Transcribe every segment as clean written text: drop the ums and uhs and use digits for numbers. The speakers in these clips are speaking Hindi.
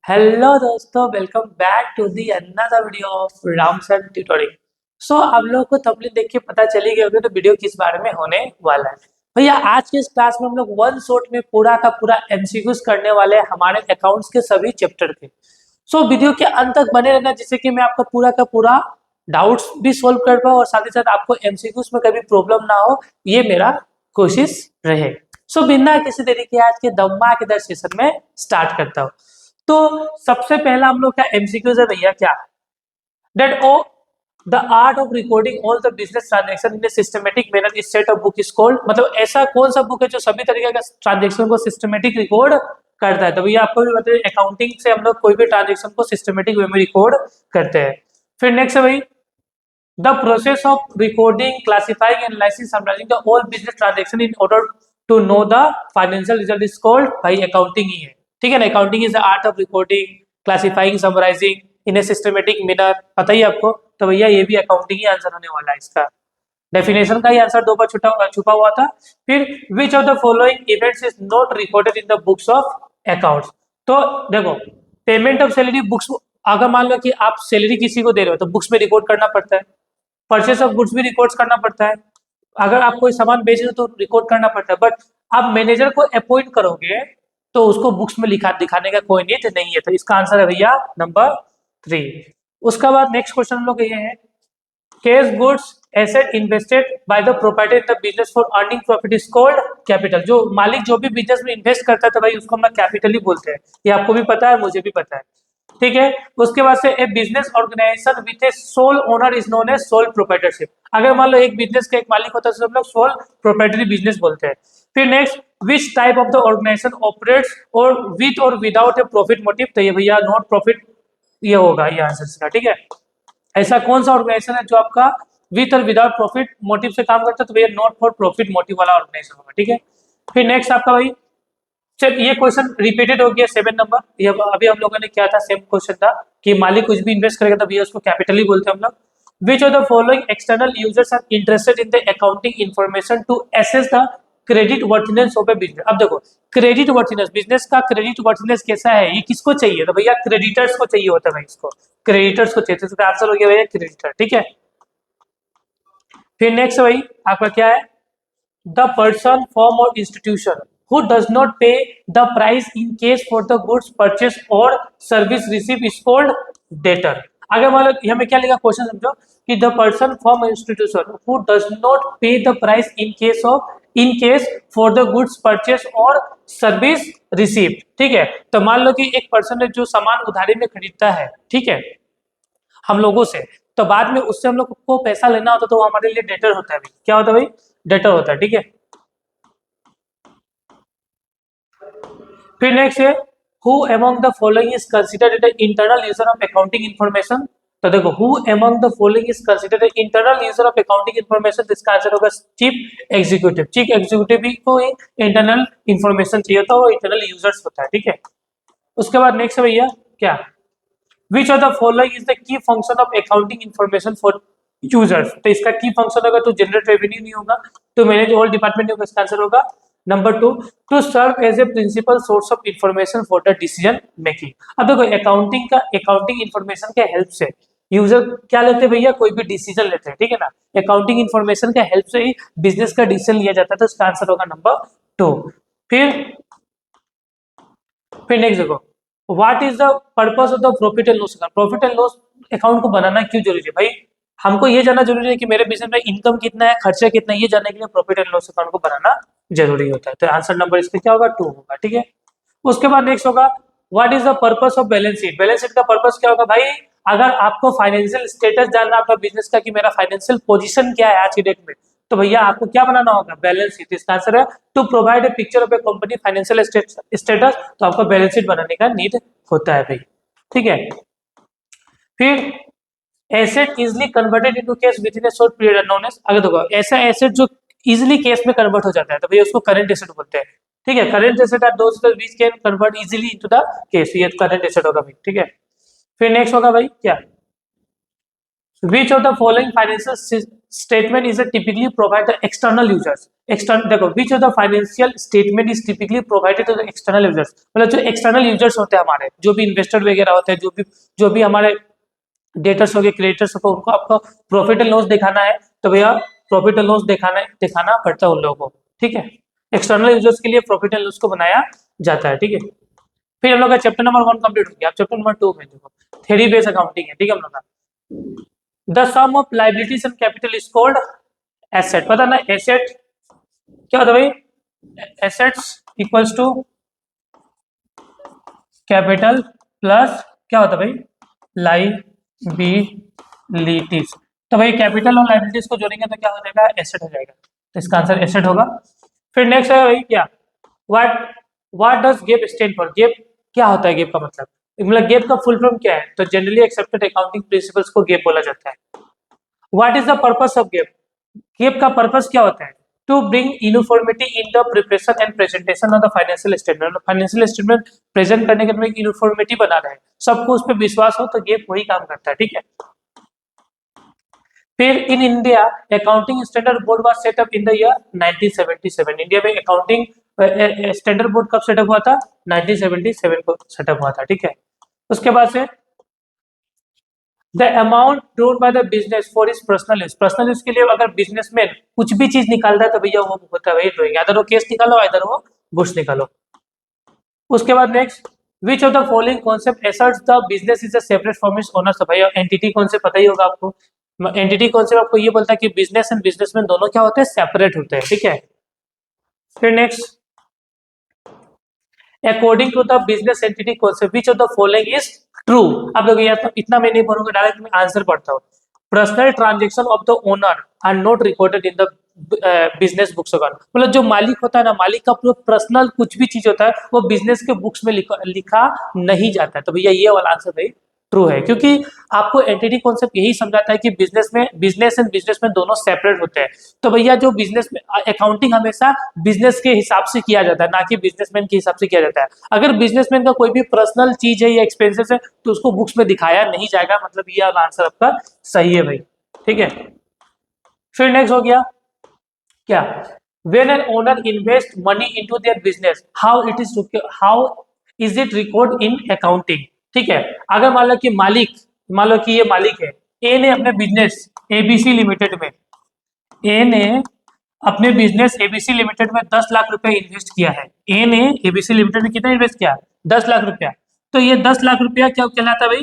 हेलो दोस्तों, welcome back to the another video of रामसन ट्यूटोरियल। आप लोगों को थंबनेल देख के पता चली गई होगी तो वीडियो किस बारे में होने वाला है। भैया आज के इस क्लास में हम लोग वन शॉट में पूरा का पूरा एमसीक्यूज करने वाले हैं हमारे अकाउंट्स के सभी चैप्टर के। वीडियो के अंत तक बने रहना जिससे कि मैं आपका पूरा का पूरा डाउट्स भी सोल्व कर पाऊँ और साथ ही साथ आपको एमसीक्यूज में कभी प्रॉब्लम ना हो, ये मेरा कोशिश रहे। बिना किसी देरी के आज के धमाकेदार सेशन में स्टार्ट करता हूँ। तो सबसे पहला हम लोग का एमसीक्यूज है भैया, क्या that oh the art of recording all the business transaction in a systematic manner is set of book is called. मतलब ऐसा कौन सा बुक है जो सभी तरीके का ट्रांजैक्शन को सिस्टमेटिक रिकॉर्ड करता है। तो भैया आपको भी बताइए, अकाउंटिंग से हम लोग कोई भी ट्रांजैक्शन को सिस्टमेटिक वे में रिकॉर्ड करते हैं। फिर नेक्स्ट है भाई, the process of recording, classifying, analysing, summarising the all business transaction in order to know the financial result is called, भाई अकाउंटिंग ही है। ठीक है ना, accounting is the art of recording, classifying, summarising in a systematic manner. पता ही आपको, तो भैया ये भी अकाउंटिंग ही आंसर होने वाला है इसका। डेफिनेशन का ही आंसर दो बार छुपा हुआ था। फिर विच of the following events is not recorded in the books of accounts. तो देखो, पेमेंट ऑफ सैलरी बुक्स, अगर मान लो कि आप सैलरी किसी को दे रहे हो तो बुक्स में रिकॉर्ड करना पड़ता है। परचेस ऑफ गुड्स भी रिकॉर्ड करना पड़ता है। अगर आप कोई सामान बेच रहे हो तो रिकॉर्ड करना पड़ता है। बट आप मैनेजर को अपॉइंट करोगे तो उसको बुक्स में लिखा दिखाने का कोई नीड नहीं है। तो इसका आंसर है भैया नंबर 3। उसके बाद नेक्स्ट क्वेश्चन हम लोग ये है, cash goods asset invested bye the proprietor in the business for earning profit is called capital. जो मालिक जो भी बिजनेस में इन्वेस्ट करता है तो भाई उसको हम कैपिटल ही बोलते हैं। ये आपको भी पता है, मुझे भी पता है। ठीक है, उसके बाद से a business organisation with a sole owner is known as sole proprietorship. अगर मान लो एक बिजनेस का एक मालिक होता है तो हम लोग सोल प्रोप्राइटरी बिजनेस बोलते हैं। फिर next, which type of the organisation operates or with or without a profit motive. तो ये भैया नॉट प्रॉफिट, ये होगा ये आंसर इसका। ठीक है, ऐसा कौन सा ऑर्गेनाइजेशन है जो आपका with or without profit motive से काम करता है, तो भैया नॉट फॉर प्रॉफिट मोटिव वाला ऑर्गेनाइजेशन होगा। ठीक है, फिर नेक्स्ट आपका भाई, चल ये क्वेश्चन रिपीटेड हो गया 7 नंबर। ये अभी हम लोगों ने क्या था, सेम क्वेश्चन था कि मालिक कुछ भी इन्वेस्ट करेगा तो भैया उसको कैपिटल ही बोलते हैं हम लोग। Which of the following external users are interested in the accounting information to assess the credit worthiness of a business. अब देखो, क्रेडिट वर्थनेस, बिजनेस का क्रेडिट वर्थनेस कैसा है, ये किसको चाहिए, तो भैया क्रेडिटर्स को चाहिए होता है भाई, इसको क्रेडिटर्स को चाहिए। तो इसका आंसर हो गया भैया क्रेडिटर। ठीक है, फिर नेक्स्ट भाई आपका क्या है, द पर्सन फॉर्म और institution who does not pay the price in case for the goods purchased or service received is called debtor। अगर मान लो हमें क्या लिखा, क्वेश्चन समझो कि the person form institution who does not pay the price in case for the goods purchased or service received। ठीक है, तो मान लो कि एक पर्सन है जो सामान उधारी में खरीदता है, ठीक है, हम लोगों से, तो बाद में उससे हम लोग को पैसा लेना होता तो वो हमारे लिए डेटर होता है भाई। क्या होता है भाई, डेटर होता है। ठीक है, फिर नेक्स्ट है, who among the following is considered internal user of accounting information. तो देखो, who among the following is considered internal user of accounting information, इसका आंसर होगा चीफ एग्जीक्यूटिव। चीफ एग्जीक्यूटिव भी को इंटरनल इन्फॉर्मेशन चाहिए होता है, वो इंटरनल यूजर्स होता है। ठीक है, उसके बाद नेक्स्ट है भैया क्या, विच of the following is the key function of accounting information for users. तो इसका की फंक्शन होगा तो जनरेट रेवेन्यू नहीं होगा, तो मैनेज ऑल डिपार्टमेंट होगा, इसका आंसर होगा number 2, to serve as a principal source of information for the decision making. अब देखो, अकाउंटिंग इंफॉर्मेशन के हेल्प से यूजर क्या लेते हैं भैया, कोई भी डिसीजन लेते हैं। ठीक है ना, अकाउंटिंग इंफॉर्मेशन के हेल्प से ही बिजनेस का डिसीजन लिया जाता है, तो इसका आंसर होगा नंबर 2। फिर नेक्स्ट देखो, what is the purpose of the profit and loss account. Profit and loss account को बनाना क्यों जरूरी है भाई, हमको ये जानना जरूरी है कि मेरे बिजनेस में इनकम कितना है, खर्चा कितना है, ये जानने के लिए प्रॉफिट एंड लॉस अकाउंट को बनाना जरूरी होता है। तो आंसर नंबर इसका क्या होगा, 2 होगा। ठीक है, उसके बाद नेक्स्ट होगा, what is the purpose of balance sheet. Balance sheet का पर्पस क्या होगा भाई, अगर आपको फाइनेंशियल स्टेटस जानना आपका बिजनेस का कि मेरा फाइनेंशियल पोजीशन क्या है आज की डेट में, तो भैया आपको क्या बनाना होगा, बैलेंस शीट। इसका आंसर है to provide a picture of a company financial status. तो आपको बैलेंस शीट बनाने का नीड होता है भाई। ठीक है, फिर asset easily converted into cash within a short period known as. अगर देखो, ऐसा एसेट जो इजिली कैश में कन्वर्ट हो जाता है तो भैया उसको करंट एसेट बोलते हैं। ठीक है, current asset are those which can convert easily into the cash, ये करंट एसेट होगा भाई। ठीक है, फिर नेक्स्ट होगा भाई क्या, Which of the following financial statement is a typically provided to external users? External देखो, which of the financial statement is typically provided to the external users, मतलब जो external users होते हैं हमारे, जो भी इन्वेस्टर वगैरह होते हैं, जो भी हमारे डेटर्स हो गए, क्रेडिटर्स हो गए, उनको आपको प्रॉफिट एंड लॉस दिखाना है तो भैया प्रॉफिट एंड लॉस दिखाना पड़ता है उन लोगों को, ठीक है। एक्सटर्नल यूजर्स के लिए प्रॉफिट एंड लॉस को बनाया जाता है, ठीक है। फिर हम लोग का चैप्टर नंबर 1 कंप्लीट हो गया। अब चैप्टर नंबर 2 में देखो थ्योरी बेस्ड अकाउंटिंग है, ठीक है। हम लोग का the sum of liabilities and capital is called asset. पता ना एसेट क्या होता है भाई? Assets equals to capital plus क्या होता है भाई? लाइबिलिटीज। तो भाई कैपिटल और लाइबिलिटीज को जोड़ेंगे तो क्या हो जाएगा? एसेट हो जाएगा। तो इसका आंसर एसेट होगा। फिर नेक्स्ट है भाई क्या, what what does gap stand for? Gap क्या होता है? गेप का मतलब गेप का फुल फॉर्म क्या है? तो जनरली एक्सेप्टेड अकाउंटिंग प्रिंसिपल्स को गेप बोला जाता है। What is the purpose of GAAP? GAAP का पर्पस क्या होता है? To bring uniformity in the preparation and presentation of the financial statement. Financial statement present करने के लिए यूनिफॉर्मिटी बना रहे हैं, सबको उस पर विश्वास हो, तो गेप वही काम करता है, ठीक है। फिर in India accounting standard board was set up in the year 1977। India में अकाउंटिंग स्टैंडर्ड बोर्ड कब सेटअप हुआ था? 1977 को सेटअप हुआ था, ठीक है। उसके बाद से the amount drawn by the business for is personal use. Personal use के लिए अगर बिजनेसमैन कुछ भी चीज निकालता है तो भैया वो होता है वही ड्रॉइंग, इधर वो केस निकालो इधर वो बुक्स निकालो। उसके बाद next, which of the following concept assets the business is a separate from its owners. भैया एंटिटी कॉन्सेप्ट पता ही होगा आपको। एंटिटी कॉन्सेप्ट आपको ये बोलता है कि बिजनेस एंड बिजनेसमैन दोनों क्या होते हैं? सेपरेट होते हैं, ठीक है। फिर next, according to the business entity concept which of the following is true. आप लोग ये तो इतना मैं नहीं पढ़ूंगा, डायरेक्ट मैं आंसर पढ़ता हूँ। Personal transaction of the owner are not recorded in the business books account. मतलब जो मालिक होता है ना, मालिक का पर्सनल कुछ भी चीज होता है वो बिजनेस के बुक्स में लिखा नहीं जाता है। तो भैया ये वाला आंसर भाई ट्रू है, क्योंकि आपको एंटिटी कॉन्सेप्ट यही समझाता है कि बिजनेस एंड बिजनेसमैन दोनों सेपरेट होते हैं। तो भैया जो बिजनेस में अकाउंटिंग हमेशा बिजनेस के हिसाब से किया जाता है, ना कि बिजनेसमैन के हिसाब से किया जाता है। अगर बिजनेसमैन का कोई भी पर्सनल चीज है या एक्सपेंसेस है तो उसको बुक्स में दिखाया नहीं जाएगा। मतलब ये आंसर आपका सही है भाई, ठीक है। फिर नेक्स्ट हो गया क्या, when an owner invest money into their business how is it record in accounting। ठीक है, अगर मान लो कि ये मालिक है, ए ने अपने बिजनेस एबीसी लिमिटेड में, ए ने अपने बिजनेस एबीसी लिमिटेड में 10 लाख रुपए इन्वेस्ट किया है। ए ने एबीसी लिमिटेड में कितना इन्वेस्ट किया? 10 लाख रुपया। तो ये 10 लाख रुपया क्या कहलाता है भाई?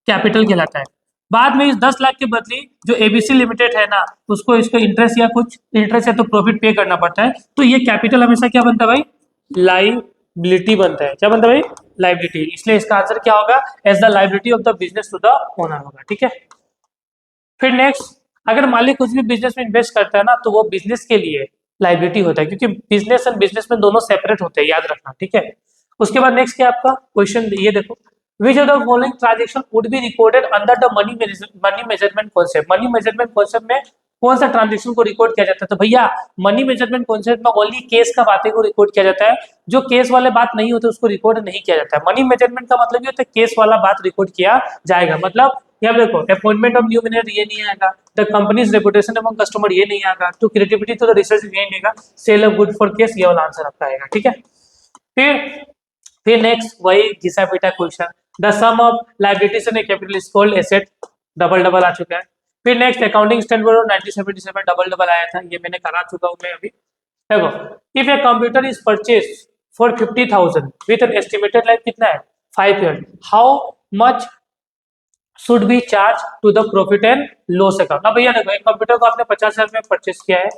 कैपिटल कहलाता है। बाद में इस 10 लाख के बदले जो एबीसी लिमिटेड है ना, उसको इसको इंटरेस्ट या कुछ इंटरेस्ट या तो प्रॉफिट पे करना पड़ता है। तो ये कैपिटल हमेशा क्या बनता है भाई? लाइबिलिटी बनता है। क्या बनता है भाई? लाइबिलिटी। इसलिए इसका आंसर क्या होगा? As the liability of the business to the owner होगा, ठीक है। फिर नेक्स्ट, अगर मालिक कुछ भी बिजनेस में इन्वेस्ट करता है ना तो वो बिजनेस के लिए लाइबिलिटी होता है, क्योंकि बिजनेस एंड बिजनेसमैन दोनों सेपरेट होते हैं, याद रखना, ठीक है। उसके बाद नेक्स्ट क्या आपका क्वेश्चन, ये देखो, which of the following transaction would be recorded under the money measurement concept। Money measurement concept में कौन सा ट्रांजेक्शन को रिकॉर्ड किया जाता है? तो भैया मनी मेजरमेंट कॉन्सेप्ट में ओनली केस का बातें को रिकॉर्ड किया जाता है, जो केस वाले बात नहीं होते उसको रिकॉर्ड नहीं किया जाता है। मनी मेजरमेंट का मतलब ये होता है केस वाला बात रिकॉर्ड किया जाएगा। मतलब यहाँ देखो, अपॉइंटमेंट ऑफ न्यू मैनेजर ये नहीं आएगा, the company's reputation among customer ये नहीं आएगा, to creativity to the research ये नहीं आएगा, sale of good for cash ये वाला आंसर आपका आएगा, ठीक है। फिर नेक्स्ट वही घिसा पीटा question, the sum of liabilities and capital is called asset. Double आ चुका है। फिर नेक्स्ट अकाउंटिंग स्टैंडर्ड 1977 डबल आया था, ये मैंने करा चुका हूं मैं अभी। देखो, if a computer is purchase for 50,000 with an estimated life कितना है? 5 year, how much should be charge to the profit and loss account. अब भैया देखो, एक कंप्यूटर को आपने 50,000 में परचेज किया है,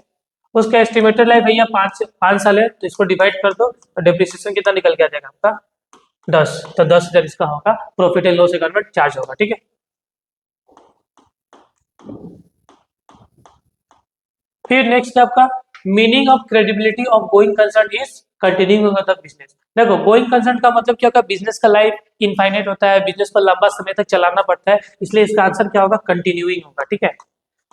उसका एस्टिमेटेड लाइफ भैया 5 साल है, तो इसको डिवाइड कर दो तो डेप्रिसिएशन कितना निकल के आ जाएगा आपका? 10। तो 10,000 इसका होगा, प्रॉफिट एंड लॉस अकाउंट में चार्ज होगा, ठीक है। फिर नेक्स्ट आपका meaning of credibility of going concern is continuing the business. देखो, गोइंग कंसर्न का मतलब क्या होगा? बिजनेस का लाइफ इनफाइनाइट होता है, बिजनेस को लंबा समय तक चलाना पड़ता है, इसलिए इसका आंसर क्या होगा? कंटिन्यूइंग होगा, ठीक है।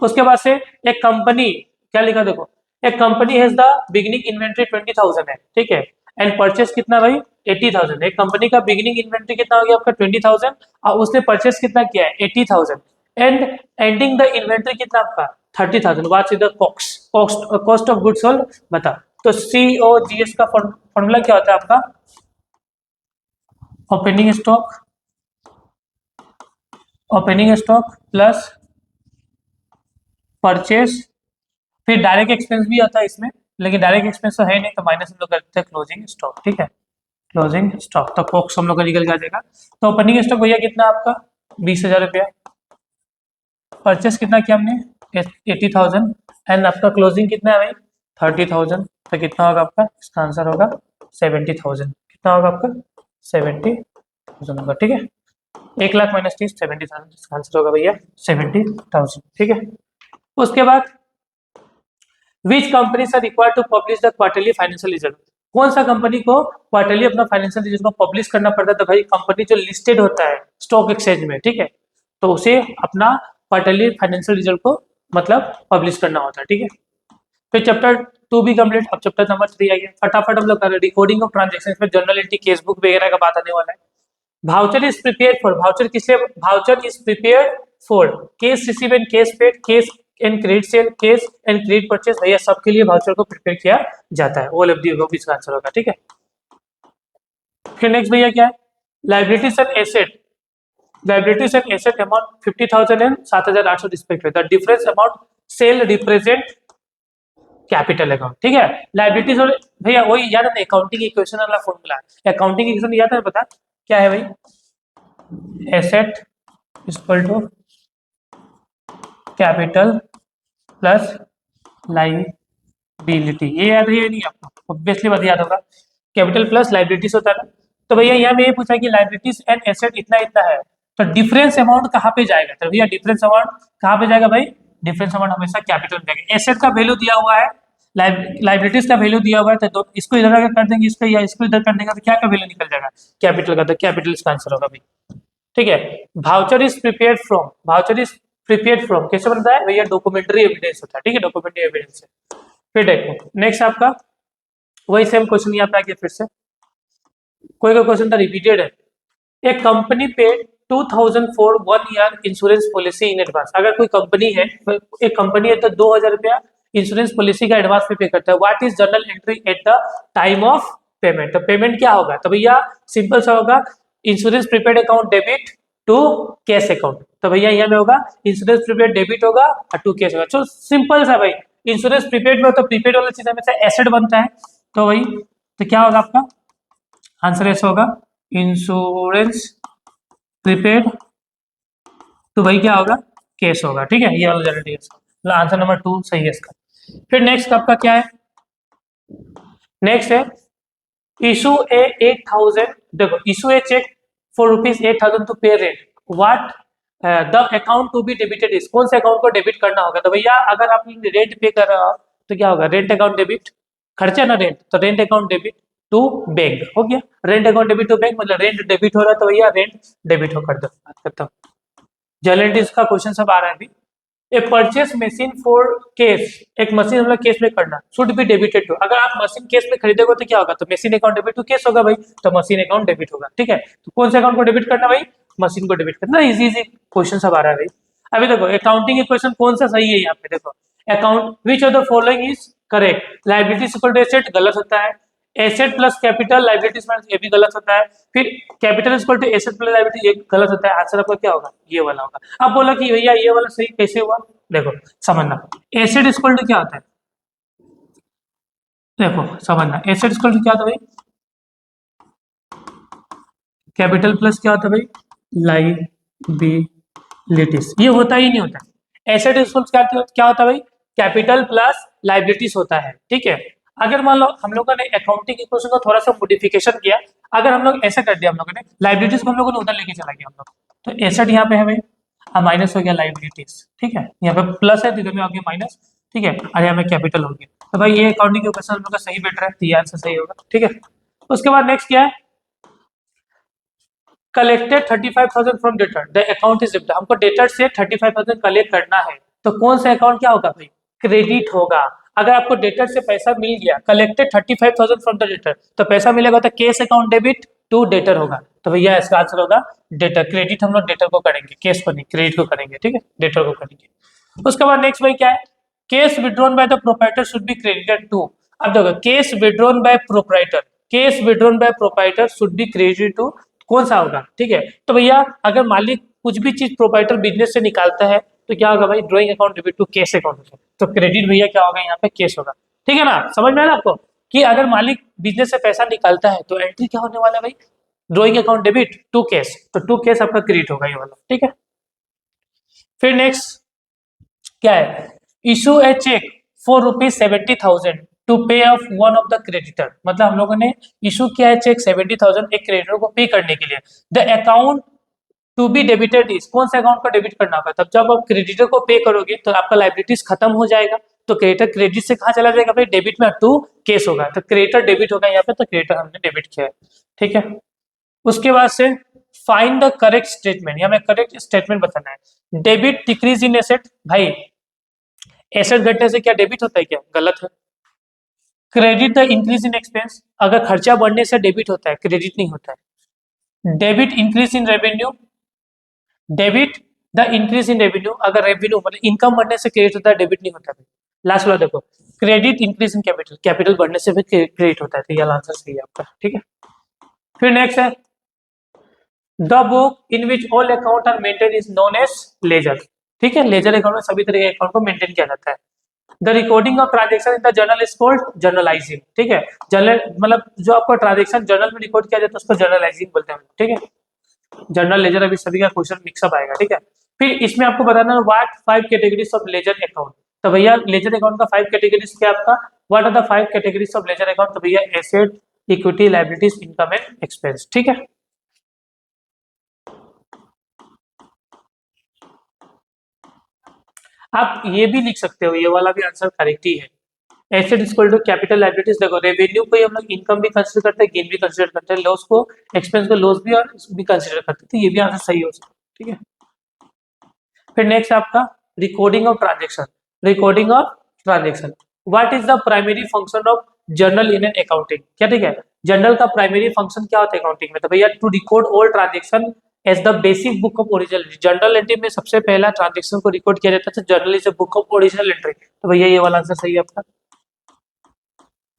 उसके बाद से एक कंपनी क्या लिखा, देखो, एक company has the beginning inventory 20,000 है, ठीक है, एंड परचेस कितना भाई? 80,000। एक कंपनी का बिगिनिंग इन्वेंट्री कितना हो गया आपका? 20,000, और उसने परचेस कितना किया है? 80,000। एंड एंडिंग द इन्वेंट्री कितना आपका 30,000। What's is the cost of goods sold बता। तो COGS का फॉर्मूला क्या होता है आपका, ओपनिंग स्टॉक प्लस परचेस, फिर डायरेक्ट एक्सपेंस भी आता है इसमें, लेकिन डायरेक्ट एक्सपेंस तो है नहीं, तो माइनस हम लोग करते हैं क्लोजिंग स्टॉक। ठीक है, क्लोजिंग स्टॉक तो कॉस्ट हम लोग का निकल के आ जाएगा। तो ओपनिंग स्टॉक भैया कितना आपका 20,000 रुपया, परचेस कितना किया हमने 80,000, एंड आपका क्लोजिंग कितना है भाई 30,000। तो कितना होगा आपका, इसका आंसर होगा 70,000। कितना होगा आपका 70,000 होगा। ठीक है, 1,00,000 माइनस 30 70,000, इसका आंसर होगा भैया 70,000। ठीक है, उसके बाद which companies are required to publish the quarterly financial result. कौन सा कंपनी को क्वार्टरली अपना फाइनेंशियल रिजल्ट को पब्लिश करना पड़ता है, तो भाई कंपनी जो लिस्टेड होता है स्टॉक एक्सचेंज में, ठीक है, तो उसे अपना क्वार्टरली फाइनेंशियल रिजल्ट को मतलब पब्लिश करना होता है। ठीक है, फिर चैप्टर 2 भी कंप्लीट। अब चैप्टर नंबर 3 आ गया, फटाफट हम लोग कर रहे हैं। रिकॉर्डिंग ऑफ ट्रांजेक्शन में जर्नल एंट्री, केस बुक वगैरह का बात आने वाला है। Voucher is prepared for, voucher किस लिए, voucher is prepared for case receive and case paid, case and credit sale, case and credit purchase, भैया सबके लिए वाउचर को प्रिपेयर किया जाता है। ऑल ऑफ दी अबव इसका आंसर होगा। ठीक है, फिर नेक्स्ट भैया क्या है, liabilities and asset, liabilities and asset amount 50,000 and 7,800 respective. The difference amount sale represent capital account. ठीक है, लायबिलिटीज और भैया वही याद है, अकाउंटिंग इक्वेशन वाला फॉर्मूला, अकाउंटिंग इक्वेशन याद है, बता क्या है भाई, asset equal to capital plus liability. ये याद है नहीं आपको, ऑब्वियसली बात याद होगा, कैपिटल प्लस लायबिलिटीज होता है ना। तो भैया यहाँ में ये पूछा कि लायबिलिटीज एंड एसेट इतना इतना है, तो डिफरेंस अमाउंट कहाँ पे जाएगा, तो भैया डिफरेंस अमाउंट कहाँ पे जाएगा भाई, डिफरेंस अमाउंट हमेशा कैपिटल में जाएगा। एसेट का वैल्यू दिया हुआ है, लाइबिलिटीज का वैल्यू दिया हुआ है, तो इसको इधर आगे कर देंगे, इसको या इसको इधर कर देंगे, तो क्या का वैल्यू निकल जाएगा, कैपिटल का। तो कैपिटल इसका आंसर होगा भाई। ठीक है, voucher is prepared from, voucher is prepared from कैसे बनता है भैया, डॉक्यूमेंट्री एविडेंस होता है। ठीक है, डॉक्यूमेंट्री एविडेंस है। फिर देखो नेक्स्ट आपका वही सेम क्वेश्चन यहाँ पे आ गया फिर से, कोई का क्वेश्चन था रिपीटेड है। एक कंपनी पे 2,000 for 1 year insurance policy in advance. अगर कोई कंपनी है, एक कंपनी है तो 2,000 रुपया इंश्योरेंस पॉलिसी का एडवांस पे करता है। What is journal entry at the time of payment. तो पेमेंट क्या होगा, तो भैया सिंपल सा होगा, insurance prepaid account debit to cash account. तो भैया यहाँ में होगा इंश्योरेंस प्रीपेड डेबिट होगा और टू कैश होगा। तो सिंपल सा भाई, इंश्योरेंस प्रीपेड में होता है, प्रीपेड वाला चीज हमेशा एसेट बनता है। तो भाई तो क्या होगा आपका आंसर, ऐसा होगा इंश्योरेंस प्रीपेड तो भाई क्या होगा कैश होगा। ठीक है, ये वाला जनरल मतलब आंसर नंबर 2 सही है इसका। फिर नेक्स्ट आपका क्या है, नेक्स्ट है इशू ए 8,000, देखो issue a cheque for ₹8,000 to pay rent, what the account to be debited is, कौन से अकाउंट को डेबिट करना होगा। तो भैया अगर आप रेंट पे कर रहे हो तो क्या होगा, रेंट अकाउंट डेबिट, खर्चा ना रेंट, तो rent account debit to bank हो गया। Rent account debit to bank मतलब रेंट डेबिट हो रहा है, तो भैया रेंट डेबिट हो कर दो। खत्म, जनरल का क्वेश्चन सब आ रहा है अभी। ए परचेस मशीन फॉर केस, एक मशीन हम लोग केस में करना, शुड बी डेबिटेड टू। अगर आप मशीन केस में खरीदोगे तो क्या होगा, तो machine account debit to cash होगा भाई, तो मशीन अकाउंट डेबिट होगा। ठीक है, तो कौन से अकाउंट को डेबिट करना भाई, मशीन को डेबिट करना। इजी इजी क्वेश्चन सब आ रहा है भाई। अभी देखो अकाउंटिंग क्वेश्चन कौन सा सही है यहाँ पे, देखो account which of the following is correct, liabilities equal to asset गलत होता है, asset plus capital liabilities minus ये भी गलत होता है, फिर capital equal to asset plus liability ये गलत होता है। आंसर आपका क्या होगा, ये वाला होगा। अब बोला कि भैया ये वाला सही कैसे हुआ, देखो समझना, एसेट इक्वल टू क्या होता है, देखो समझना, एसेट इक्वल टू क्या होता है भाई, कैपिटल प्लस क्या होता है भाई, लायबिलिटीज। ये होता ही नहीं होता, एसेट इक्वल क्या होता है भाई, कैपिटल प्लस लायबिलिटीज होता है। ठीक है, अगर मान लो हम लोगों ने अकाउंटिंग इक्वेशन को थोड़ा सा मॉडिफिकेशन किया, अगर हम लोग ऐसा कर दिया, हम लोगों ने लायबिलिटीज को हम लोगों ने उधर लेके चला गया हम लोग, तो एसेट यहाँ पे है भाई, माइनस हो गया लायबिलिटीज। ठीक है, यहाँ पे प्लस है तो इधर में आ गया माइनस। ठीक है, और यहाँ में कैपिटल हो गया, तो भाई ये अकाउंटिंग इक्वेशन हम लोग का सही बैठ रहा है, तो ये आंसर सही होगा। ठीक है, उसके बाद नेक्स्ट क्या है, collected 35,000 from debtor, the account is debit. हमको डेटर से 35,000 कलेक्ट करना है, तो कौन सा अकाउंट क्या होगा भाई, क्रेडिट होगा। अगर आपको डेटर से पैसा मिल गया, कलेक्टेड 35,000 फ्रॉम द डेटर, तो पैसा मिलेगा तो cash account debit to debtor होगा, तो भैया इसका आंसर होगा डेटर। क्रेडिट हम लोग डेटर को करेंगे, केस को नहीं, क्रेडिट को करेंगे, ठीक है, डेटर को करेंगे। उसके बाद नेक्स्ट भाई क्या है, cash withdrawn by the proprietor should be credited to. अब देखो, cash withdrawn by proprietor, cash withdrawn by proprietor should be credited to, कौन सा होगा, ठीक है। तो भैया अगर मालिक कुछ भी चीज प्रोप्राइटर बिजनेस से निकालता है तो क्या होगा भाई, drawing account debit to cash account होगा, तो क्रेडिट भैया क्या होगा यहाँ पे, केस होगा, ठीक है ना। समझ में आया आपको कि अगर मालिक बिजनेस से पैसा निकालता है तो एंट्री क्या होने वाला है भाई, drawing account debit to cash, तो टू केस आपका क्रेडिट होगा ये वाला, ठीक है। फिर नेक्स्ट क्या है, issue a cheque for ₹70,000 to pay off one of the creditor, मतलब हम लोगों ने इशू किया है चेक 70,000 एक क्रेडिटर को पे करने के लिए। The account to be debited is, कौन से अकाउंट को डेबिट करना होगा, तब जब आप क्रेडिटर को पे करोगे तो आपका लाइबिलिटीज खत्म हो जाएगा, तो क्रेडिटर क्रेडिट से कहाँ चला जाएगा भाई, डेबिट में, टू केस होगा, तो क्रेडिटर डेबिट होगा यहाँ पे, तो क्रेडिटर हमने डेबिट किया है, ठीक है। उसके बाद से फाइंड द करेक्ट स्टेटमेंट, हमें करेक्ट स्टेटमेंट बताना है। डेबिट डिक्रीज इन एसेट, भाई एसेट घटने से क्या डेबिट होता है, क्या गलत है। Credit the increase in expense, अगर खर्चा बढ़ने से डेबिट होता है, क्रेडिट नहीं होता है। Debit increase in revenue, debit the increase in revenue, अगर रेवेन्यू मतलब इनकम बढ़ने से क्रेडिट होता है, डेबिट नहीं होता है। लास्ट वाला देखो, credit increase in capital, capital बढ़ने से भी क्रेडिट होता है, तो ये आंसर सही है आपका, ठीक है। फिर नेक्स्ट है, the book in which all account are maintain is known as ledger, ठीक है, लेजर अकाउंट में सभी तरह के अकाउंट को मेंटेन किया जाता है। The recording of transaction in the journal is called journalising, ठीक है, जर्नल मतलब जो आपका ट्रांजेक्शन जर्नल में रिकॉर्ड किया जाता है उसको जर्नलाइजिंग बोलते हैं, ठीक है। जर्नल लेजर अभी सभी का क्वेश्चन मिक्सअप आएगा, ठीक है। फिर इसमें आपको बताना है what 5 categories of ledger account, तो भैया लेजर अकाउंट का 5 कैटेगरीज क्या आपका, what are the 5 categories of ledger account, तो भैया asset, equity, liabilities, income and expense, ठीक है। आप ये भी लिख सकते हो, ये वाला भी आंसर करेक्ट ही है। Asset equal to capital liabilities, देखो रेवेन्यू को हम लोग इनकम भी कंसीडर करते हैं, गेन भी कंसीडर करते हैं, लॉस को, एक्सपेंस को लॉस भी और भी कंसीडर करते हैं, तो ये भी आंसर सही हो सकता है, ठीक है। फिर नेक्स्ट आपका recording of transaction, recording of transaction, what is the primary function of journal in an accounting, क्या, ठीक है, जर्नल का प्राइमरी फंक्शन क्या होता है अकाउंटिंग में, तो भैया to record all transaction as the basic book of original entry, journal entry में सबसे पहला ट्रांजेक्शन को रिकॉर्ड किया जाता है, तो journal is a book of original entry, तो भैया ये वाला आंसर सही है आपका।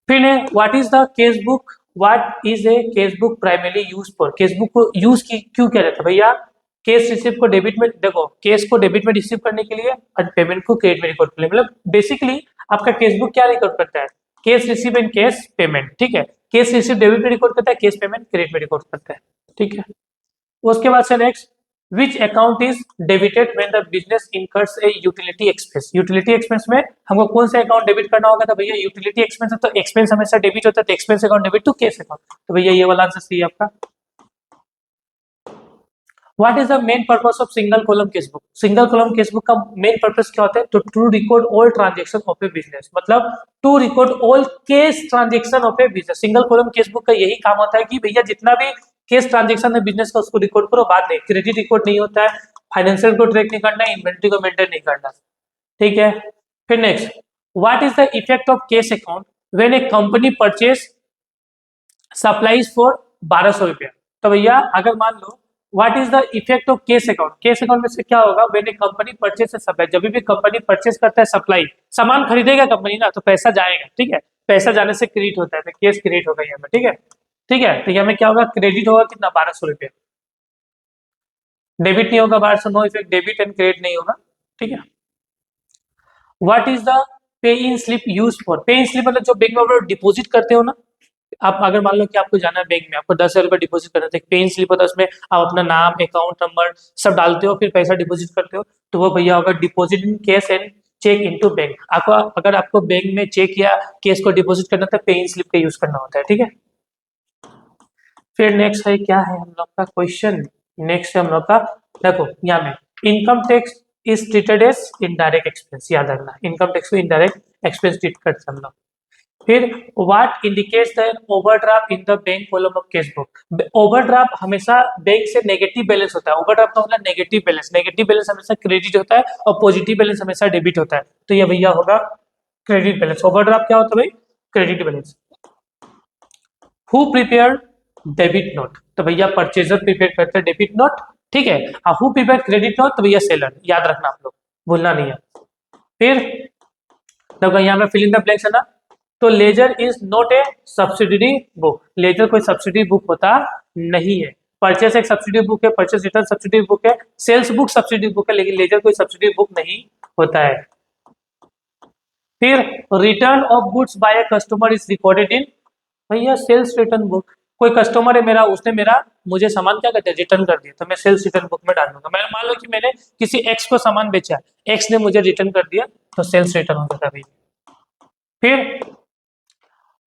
फिर है what is the cash book, what is a case book primary use for, case book को यूज क्यों किया जाता है भैया, केस रिसीव को डेबिट में, देखो केस को डेबिट में रिसीव करने के लिए और पेमेंट को क्रेडिट में रिकॉर्ड करने, मतलब बेसिकली आपका केस बुक क्या रिकॉर्ड करता है, case receive and cash payment, ठीक है, केस रिसीव डेबिट में रिकॉर्ड करता है, केस पेमेंट क्रेडिट में रिकॉर्ड करता है, ठीक है। उसके बाद से next, which account is debited when the business incurs A utility expense, utility expense में हमको कौन सा अकाउंट डेबिट करना होगा, तो भैया यूटिलिटी एक्सपेंस है, तो एक्सपेंस हमेशा डेबिट होता है, तो expense account debit to cash account, तो भैया ये वाला आंसर सही है आपका। What is the main purpose of single column cashbook, single column cashbook का मेन पर्पस क्या होता है, to record all transaction of a business, मतलब to record all cash transaction of a business, single column cashbook का यही काम होता है कि भैया जितना भी केस ट्रांजेक्शन है बिजनेस का उसको रिकॉर्ड करो, बाद में क्रेडिट रिकॉर्ड नहीं होता है, फाइनेंशियल को ट्रैक नहीं करना है, इन्वेंटरी को मेंटेन नहीं करना, ठीक है। फिर next, what is the effect of cash account when a company purchase supplies for 1200 रुपया, तो भैया अगर मान लो what is the effect of cash account, cash account में से क्या होगा, व्हेन ए कंपनी परचेज से सप्लाई, जब भी कंपनी परचेज करता है सप्लाई, सामान खरीदेगा कंपनी ना, तो पैसा जाएगा, ठीक है, पैसा जाने से क्रेडिट होता है, तो केस क्रेडिट होगा यहाँ पे, ठीक है, ठीक है, तो यहाँ में क्या होगा, क्रेडिट होगा कितना, 1200 रुपया, डेबिट नहीं होगा 1200, no effect, debit and credit नहीं होगा, ठीक है। What is the pay in slip use for, पे इन स्लिप मतलब जो बैंक में आप डिपोजिट करते हो ना, आप अगर मान लो कि आपको जाना है बैंक में, आपको 10,000 रुपये डिपोजिट करना है, पे इन स्लिप होता है, उसमें आप अपना नाम, अकाउंट नंबर सब डालते हो, फिर पैसा डिपोजिट करते हो, तो वो भैया होगा deposit in cash and cheque into bank, आपको अगर आपको बैंक में चेक या कैश को डिपोजिट करना था, पे इन स्लिप का यूज करना होता है, ठीक है। फिर नेक्स्ट है क्या है हम लोग का क्वेश्चन, नेक्स्ट है हम लोग का, देखो यहाँ में income tax is treated as indirect expense, याद रखना इनकम टैक्स को इनडायरेक्ट एक्सपेंस ट्रीट करते हैं हम लोग। फिर what indicates the overdraft in the bank column of cash book, overdraft हमेशा बैंक से नेगेटिव बैलेंस होता है, ओवरड्राफ्ट का मतलब नेगेटिव बैलेंस, नेगेटिव बैलेंस हमेशा क्रेडिट होता है और पॉजिटिव बैलेंस हमेशा डेबिट होता है, तो ये भैया होगा क्रेडिट बैलेंस। ओवरड्राफ्ट क्या होता है भाई? Credit balance. Who prepare debit note? तो भैया परचेजर प्रिपेयर करते हैं डेबिट नोट, ठीक है। Who prepare credit note? तो भैया सेलर, याद रखना आप लोग, भूलना नहीं है। फिर देखो यहाँ पे फिल इन द ब्लैंक्स है ना, तो ledger is not a subsidiary book. Ledger कोई सब्सिडी बुक होता नहीं है। परचेस एक सब्सिडी बुक है, परचेस रिटर्न सब्सिडी बुक है, सेल्स बुक सब्सिडी बुक है, लेकिन लेजर कोई सब्सिडी बुक नहीं होता है। फिर return of goods by a customer is recorded in, भैया सेल्स रिटर्न बुक। कोई कस्टमर है मेरा, उसने मुझे सामान क्या कहते हैं, रिटर्न कर दिया, तो मैं सेल्स रिटर्न बुक में डाल दूंगा। मैं मान लो कि मैंने किसी एक्स को सामान बेचा, एक्स ने मुझे रिटर्न कर दिया, तो सेल्स रिटर्न हो जाता है। फिर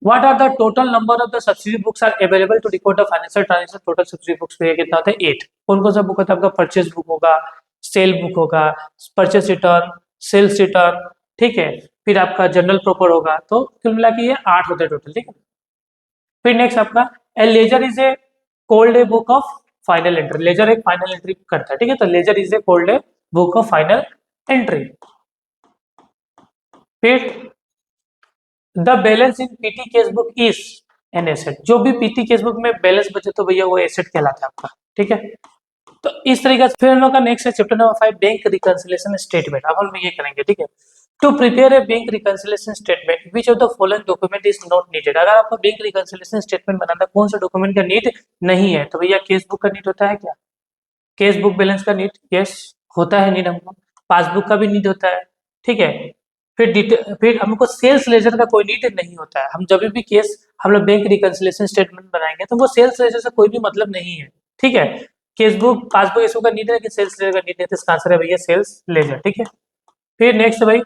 what are the total number of the subsidy books are available to record the financial transaction. Total subsidy books पे कितना होता है? 8। कौन कौन सा बुक होता है आपका? परचेज बुक होगा, सेल बुक होगा, परचेज रिटर्न, सेल्स रिटर्न, ठीक है। फिर आपका जनरल प्रॉपर होगा, तो कुल मिला के ये 8 होते हैं टोटल, ठीक है। फिर नेक्स्ट आपका a ledger is a called a book of final entry. Ledger एक फाइनल एंट्री करता है, ठीक है, तो ledger is a called a book of final entry. फिर the balance in petty cash book is an asset. जो भी पीटी केस बुक में बैलेंस बचे तो भैया वो एसेट कहलाता है आपका, ठीक है। तो इस तरीके से फिर हम लोग का नेक्स्ट है chapter number 5, bank reconciliation statement. अब हम ये करेंगे, ठीक है। To prepare a bank reconciliation statement which of the following document is not needed. अगर आपको बैंक रिकंसिलिएशन स्टेटमेंट बनाना, कौन सा डॉक्यूमेंट का नीड नहीं है? तो भैया केस बुक का नीड होता है क्या? केस बुक बैलेंस का नीड, यस होता है नीड हमको। पासबुक का भी नीड होता है, ठीक है। फिर हमको सेल्स लेजर का कोई नीड नहीं होता है। हम जब भी केस हम लोग बैंक रिकंसिलिएशन स्टेटमेंट बनाएंगे तो वो सेल्स लेजर से कोई भी मतलब नहीं है, ठीक है। केस बुक पासबुक इसका नीड है, लेकिन सेल्स लेजर का नीड है, तो इसका आंसर है भैया सेल्स लेजर, ठीक है। फिर नेक्स्ट भाई,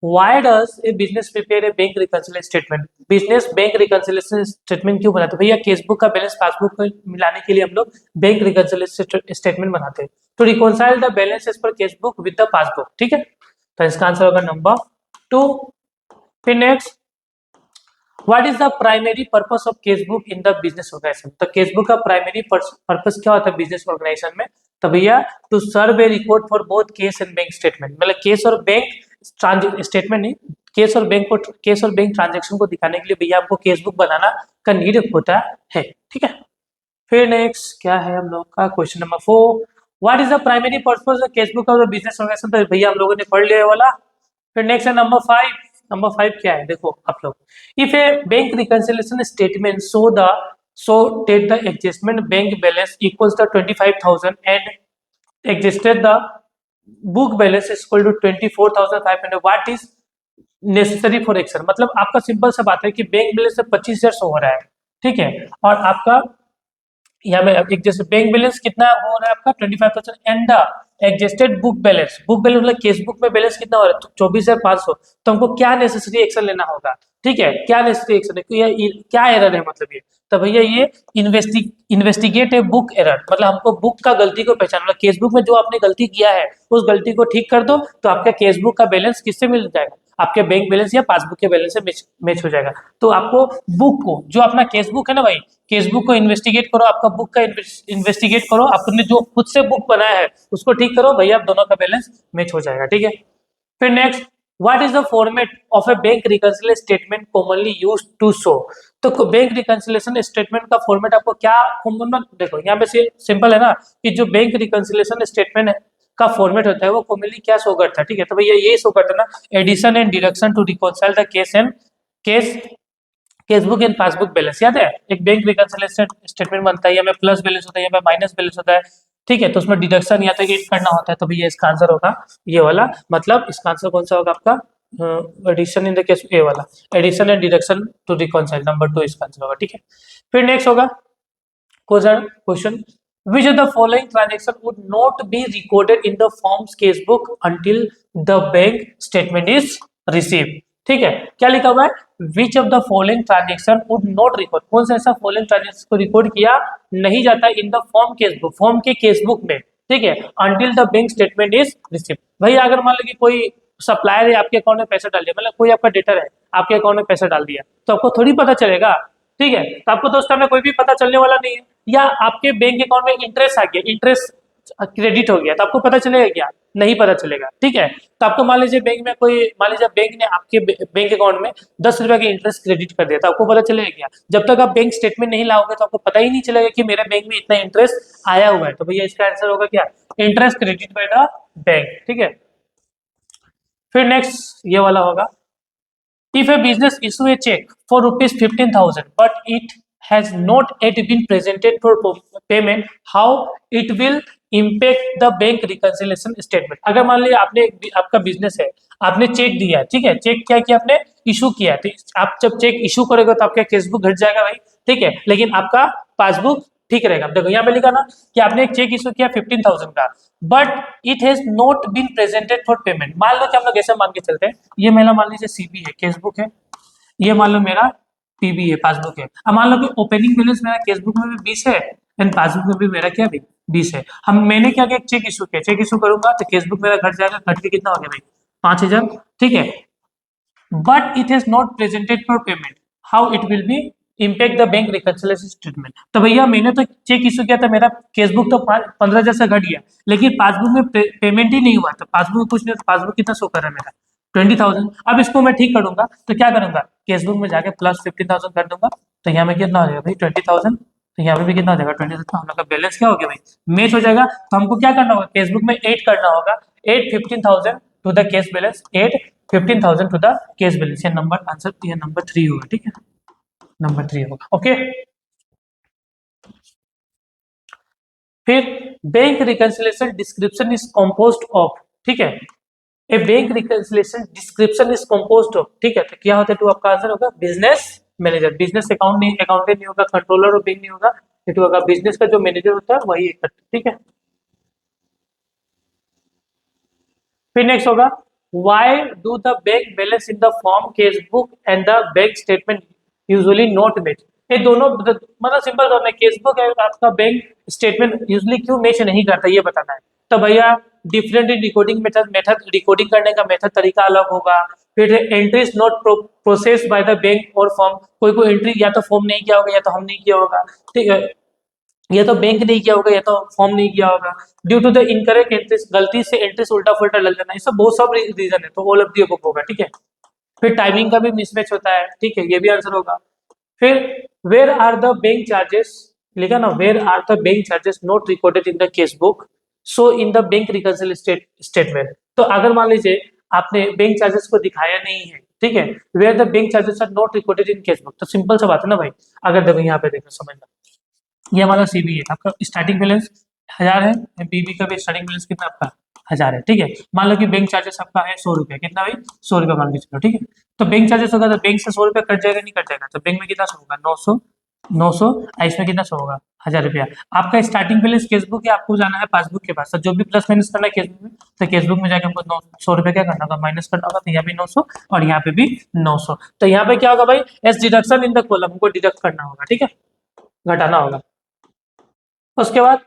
why does a business prepare a bank reconciliation statement? Business bank reconciliation statement क्यों बनाते हैं? भैया केस बुक का बैलेंस पासबुक को मिलाने के लिए हम लोग बैंक रिकंसिलिएशन स्टेटमेंट बनाते हैं, तो reconcile the balance as per cash book with the passbook, ठीक है। तो इसका आंसर होगा नंबर 2। फिर next, what is the primary purpose of cash book in the business organization? तो केस बुक का प्राइमरी पर्पस क्या होता है बिजनेस ऑर्गेनाइजेशन में? तो भैया to serve a record for both cash and bank statement. मतलब केस और बैंक स्टेटमेंट नहीं, केस और बैंक ट्रांजेक्शन को दिखाने के लिए भैया आपको केस बुक बनाना का नीड होता है, ठीक है। फिर नेक्स्ट क्या है हम लोग का question number 4, what is the primary purpose of cash book of the business organization? तो भैया हम लोगों ने पढ़ लिया वाला। फिर नेक्स्ट है नंबर 5। नंबर 5 क्या है देखो आप लोग, if a bank reconciliation statement so take the adjustment bank balance equals the 25,000 and adjusted the book balance is equal to 24,500, what is necessary for action? मतलब आपका सिंपल सा बात है कि बैंक बैलेंस से 25,000 शो हो रहा है, ठीक है, और आपका यहाँ पे एक जैसे बैंक बैलेंस कितना हो रहा है आपका 25,000 and the adjusted book balance मतलब केस बुक में बैलेंस कितना हो रहा है 24,500, तो हमको क्या नेसेसरी एक्शन लेना होगा, ठीक है। क्या नेसेसरी एक्शन है, ये क्या एरर है मतलब ये? तो भैया ये इन्वेस्टिगेट ए बुक एरर, मतलब हमको बुक का गलती को पहचान, मतलब केस बुक में जो आपने गलती किया है उस गलती को ठीक कर दो, तो आपका केस बुक का बैलेंस किससे मिल जाएगा? आपके बैंक बैलेंस या पासबुक के बैलेंस से मैच हो जाएगा। तो आपको बुक को, जो अपना केस बुक है ना भाई, केस बुक को इन्वेस्टिगेट करो, आपका बुक का इन्वेस्टिगेट करो, आपने जो खुद से बुक बनाया है उसको ठीक करो, भैया आप दोनों का बैलेंस मैच हो जाएगा, ठीक है। फिर next, what is the format of a bank reconciliation statement commonly used to show? तो बैंक रिकंसिलिएशन स्टेटमेंट का फॉर्मेट आपको क्या कॉमन, देखो यहाँ पे सिंपल है ना कि जो बैंक रिकंसिलिएशन स्टेटमेंट का फॉर्मेट होता है वो कॉमनली क्या शो करता है, ठीक है। तो भैया ये शो करता है ना, addition and deduction to reconcile the cash book and passbook balance. याद है एक बैंक रिकंसिलिएशन स्टेटमेंट बनता है, या में प्लस बैलेंस होता है या में माइनस बैलेंस होता है, ठीक है, तो उसमें डिडक्शन या तो एड करना होता है, तो भैया इसका आंसर होगा ये वाला, मतलब इसका आंसर कौन सा होगा आपका addition in the case a वाला, addition and deduction to reconcile, number 2 इसका आंसर होगा, ठीक है। फिर नेक्स्ट होगा question, which of the following transaction would not be recorded in the firm's casebook until the bank statement is received? ठीक है, क्या लिखा हुआ है? Which of the following transaction would not record? कौन सा ऐसा following transaction को रिकॉर्ड किया नहीं जाता in the firm casebook, form के केसबुक में, ठीक है, until the bank statement is received। भाई अगर मान लो कि कोई सप्लायर है आपके अकाउंट में पैसा डाल दिया, मतलब कोई आपका डेटर है आपके अकाउंट में पैसा डाल दिया, तो आपको थोड़ी पता चलेगा, ठीक है, तो आपको तो उस टाइम में कोई भी पता चलने वाला नहीं है। या आपके बैंक अकाउंट में इंटरेस्ट आ गया, इंटरेस्ट क्रेडिट हो गया तो आपको पता चलेगा क्या? नहीं पता चलेगा, ठीक है। तो आपको मान लीजिए बैंक में कोई, मान लीजिए बैंक ने आपके बैंक अकाउंट में 10 रुपए का इंटरेस्ट क्रेडिट कर दिया, तो आपको पता चलेगा क्या? जब तक आप बैंक स्टेटमेंट नहीं लाओगे तो आपको पता ही नहीं चलेगा कि मेरे बैंक में इतना इंटरेस्ट आया हुआ है। तो भैया इसका आंसर होगा क्या? Interest credit by the bank, ठीक है। फिर नेक्स्ट ये वाला होगा, if a business issue a check for rupees 15,000 but it has not yet been presented for payment, how it will impact the bank reconciliation statement? अगर मान लीजिए आपने, आपका बिजनेस है, आपने चेक दिया, ठीक है, चेक क्या किया आपने? इशू किया। तो आप जब चेक इशू करोगे तो आपका केसबुक घट जाएगा भाई, ठीक है, लेकिन आपका पासबुक ठीक रहेगा। देखो यहाँ पे लिखा ना कि आपने एक चेक इशू किया 15,000 का, but it has not been presented for payment. मान लो कि हम लोग ऐसे मान के चलते हैं, ये मेरा मान लीजिए सीबी है, केसबुक है, ये मान लो मेरा पीबी है, पासबुक है। अब मान लो कि ओपनिंग बैलेंस मेरा केसबुक में भी 20 है एंड पासबुक में भी मेरा क्या भी 20 है। मैंने क्या किया, चेक इशू किया, चेक इशू करूंगा तो केसबुक मेरा घट जाएगा, घट के कितना हो गया भाई? 5,000, ठीक है। But it has not presented for payment, how it will be impact the bank reconciliation statement? तो भैया मैंने तो चेक इशू किया था, मेरा केसबुक तो 15,000 से घट गया, लेकिन पासबुक में पेमेंट ही नहीं हुआ, तो पासबुक में कुछ नहीं, पासबुक कितना शो कर रहा है मेरा? 20,000। अब इसको मैं ठीक करूंगा तो क्या करूंगा, केसबुक में जाके प्लस 15,000 कर दूंगा, तो यहाँ में कितना हो जाएगा भाई? 20,000। तो यहाँ पे भी कितना हो जाएगा? 20,000। तो हम लोग का बैलेंस क्या हो गया भाई? मैच हो जाएगा। तो हमको क्या करना होगा, केसबुक में 8 करना होगा, 8 15,000 to the cash balance, 8 15,000 to the cash balance. ये नंबर आंसर, ये नंबर 3 होगा, ठीक है, नंबर 3 होगा, ओके। फिर bank reconciliation description is composed of, ठीक है, a bank reconciliation description is composed of, ठीक है। तो क्या होता है? तो आपका आंसर होगा बिजनेस मैनेजर। बिजनेस अकाउंट नहीं, अकाउंटेंट नहीं होगा, कंट्रोलर और बैंक नहीं होगा, ये होगा बिजनेस का जो मैनेजर होता है वही एक, ठीक है। फिर नेक्स्ट होगा, why do the bank balance in the form case book and the bank statement usually not match? ये दोनों मतलब सिंपल सा है, केस बुक है आपका, बैंक स्टेटमेंट यूजुअली क्यों मैच नहीं करता ये बताना है। तो भैया डिफरेंट रिकॉर्डिंग मेथड रिकॉर्डिंग करने का मेथड तरीका अलग होगा। फिर entries not process by the bank और फॉर्म, कोई कोई एंट्री या तो फॉर्म नहीं किया होगा या तो हम नहीं किया होगा, ठीक है, या तो बैंक नहीं किया होगा या तो फॉर्म नहीं किया होगा। Due to the incorrect entries, गलती से एंट्रीज उल्टा फुल्टा लग जाना, ये सब बहुत सब रीजन है, तो ऑल ऑफ द अबव होगा, ठीक है। फिर टाइमिंग का भी मिसमैच होता है, ठीक है, ये भी आंसर होगा। फिर where are the bank charges, लिखा ना, where are the bank charges not recorded in the cash book so in the bank reconciliation statement. तो अगर मान लीजिए आपने बैंक चार्जेस को दिखाया नहीं है, ठीक है, where the bank charges are not recorded in cash book, तो सिंपल सा बात है ना भाई। अगर देखो यहाँ पे देखो, समझना, ये हमारा सीबी है, आपका स्टार्टिंग बैलेंस 1,000 है, बीबी का भी स्टार्टिंग बैलेंस कितना आपका 1,000 है, ठीक है। मान लो कि बैंक चार्जेस आपका है 100 रुपया, कितना भाई? 100 रुपया मान के चलो, ठीक है। तो बैंक चार्जेस होगा तो बैंक से 100 रुपया कट जाएगा, नहीं कट जाएगा? तो बैंक में कितना शो होगा? 900, 900, इसमें कितना शो होगा? 1,000 रुपया। आपका स्टार्टिंग बैलेंस केसबुक है, आपको जाना है पासबुक के पास, तो जो भी प्लस माइनस करना है केसबुक में, तो केसबुक में जाकर हमको 100 रुपया क्या करना होगा? माइनस करना होगा। तो यहाँ भी 900 और यहाँ पे भी 900, तो यहाँ पे क्या होगा भाई? As deduction in the column, हमको डिडक्ट करना होगा, ठीक है, घटाना होगा। उसके बाद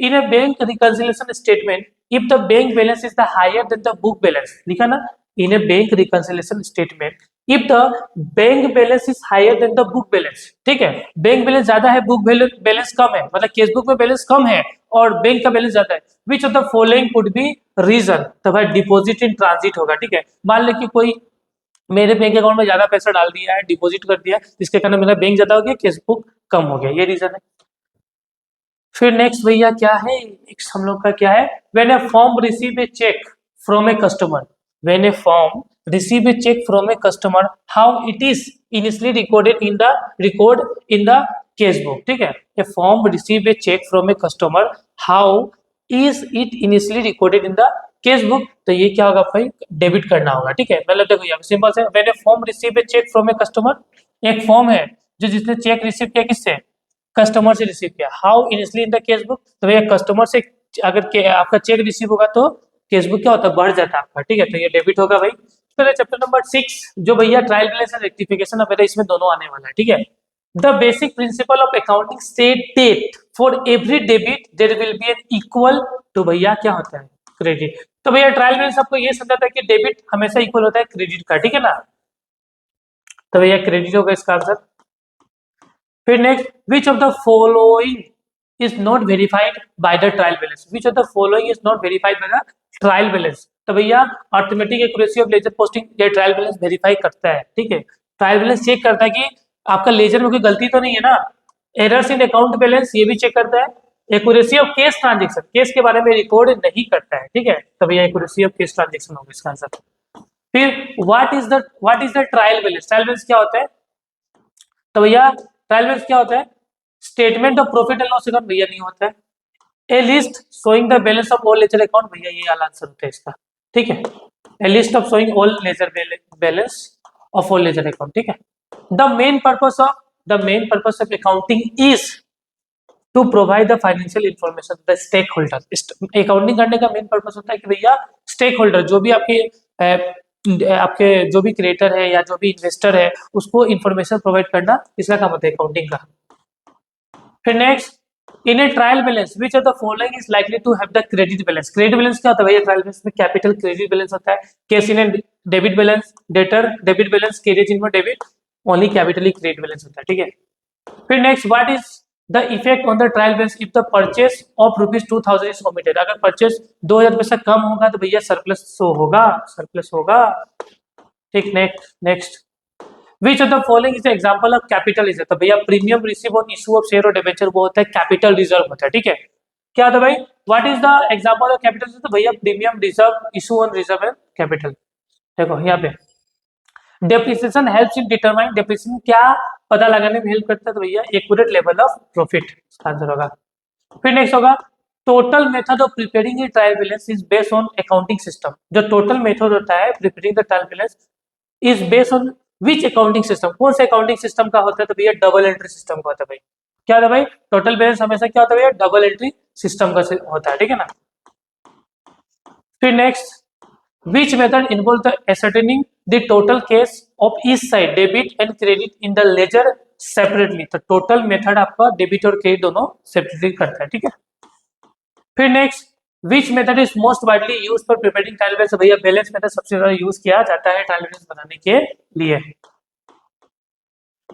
in a bank reconciliation statement if the bank balance is the higher than the book balance, लिखा ना, in a bank reconciliation statement if the bank balance is higher than the book balance, ठीक है, बैंक बैलेंस ज्यादा है, बुक बैलेंस कम है, मतलब केस बुक में बैलेंस कम है और बैंक का बैलेंस ज्यादा है, which of the following could be reason? तो भाई डिपॉजिट इन ट्रांजिट होगा, ठीक है। मान ले कि कोई मेरे बैंक अकाउंट में ज्यादा पैसा डाल दिया है, डिपॉजिट कर दिया, जिसके कारण मेरा बैंक ज्यादा हो गया, केस बुक कम हो गया, ये रीजन है। फिर नेक्स्ट भैया क्या है, नेक्स्ट हम लोग का क्या है, when a firm receive a cheque from a customer, when a firm receive a cheque from a customer how it is initially recorded in the record in the cash book, ठीक है। A firm receive a cheque from a customer how is it initially recorded in the cash book, तो ये क्या होगा भाई? डेबिट करना होगा, ठीक है। मतलब देखो यहाँ सिंपल से, when a firm receive a cheque from a customer, एक फॉर्म है जो जिसने चेक रिसीव किया, किससे? कस्टमर से रिसीव किया। How initially in the cash book, तो भैया कस्टमर से अगर आपका चेक रिसीव होगा तो केस बुक क्या होता है? बढ़ जाता है आपका, ठीक है, तो ये डेबिट होगा भाई। तो चैप्टर नंबर 6 जो भैया trial balance and rectification of, इसमें दोनों आने वाला है, ठीक है। The basic principle of accounting state for every debit there will be an equal to, भैया क्या होता है? क्रेडिट। तो भैया ट्रायल बैलेंस आपको ये समझाता है कि डेबिट हमेशा इक्वल होता है क्रेडिट का, ठीक है ना। तो भैया क्रेडिट होगा इसका आंसर। फिर next, which of the following is not verified by the trial balance, which of the following is not verified by the trial balance? तो भैया arithmetic accuracy of ledger posting ये ट्रायल बैलेंस वेरीफाई करता है, ठीक है। ट्रायल बैलेंस चेक करता है कि आपका लेजर में कोई गलती तो नहीं है ना। एरर्स इन अकाउंट बैलेंस ये भी चेक करता है। Accuracy of case transaction, case के बारे में रिकॉर्ड नहीं करता है, ठीक है। तो भैया एक्यूरेसी ऑफ केस ट्रांजेक्शन होगा इसका आंसर। फिर what is the trial balance? Trial balance क्या होता है? तो भैया ट्रायल बैलेंस क्या होता है? Statement of profit and loss account भैया नहीं होता है। A list showing the balance of all ledger account भैया ये वाला आंसर होता है इसका, ठीक है। A list of showing all ledger balance of all ledger account, ठीक है। The main purpose of accounting is to provide the financial information the stakeholder. Accounting करने का मेन पर्पस होता है कि भैया स्टेक होल्डर जो भी आपके जो भी क्रिएटर है या जो भी इन्वेस्टर है उसको इंफॉर्मेशन प्रोवाइड करना, इसका काम होता है अकाउंटिंग का। फिर next, in a trial balance which of the following is likely to have the credit balance? Credit balance क्या होता है भैया? ट्रायल बैलेंस में कैपिटल क्रेडिट बैलेंस होता है, cash in and debit balance, debtor debit balance, carriage in debit, only capitally credit balance होता है, ठीक है। फिर next, what is the effect on the trial balance if the purchase of ₹2000 is omitted? अगर परचेस 2000 रुपए से कम होगा तो भैया सरप्लस शो होगा, सरप्लस होगा, ठीक। Next, which of the following is example of capital reserve? तो भैया premium receive on issue of share और डिबेंचर वो होता है कैपिटल रिजर्व होता है, ठीक है। क्या होता है भाई? What is the example of capital reserve? तो भैया premium reserve, issue on reserve and capital. देखो यहाँ पे depreciation helps in determine, depreciation क्या पता लगाने में हेल्प करता है? तो भैया accurate level of profit answer होगा। फिर नेक्स्ट होगा, total method of preparing A trial balance is based on accounting system. जो टोटल मेथड होता है preparing the trial balance is based on which accounting system? कौन से अकाउंटिंग सिस्टम का होता है? तो भैया डबल एंट्री सिस्टम का होता है भाई। क्या होता है भाई? टोटल बैलेंस हमेशा क्या होता है भैया? डबल एंट्री सिस्टम का होता है, ठीक है ना। फिर next, which method involves the ascertaining the total cash of each side debit and credit in the ledger separately? तो टोटल मेथड आपका डेबिट और क्रेडिट दोनों सेपरेटली करता है, ठीक है। फिर next, which method is most widely used for preparing trial balance? भैया बैलेंस मेथड सबसे ज्यादा यूज किया जाता है ट्रायल बैलेंस बनाने के लिए।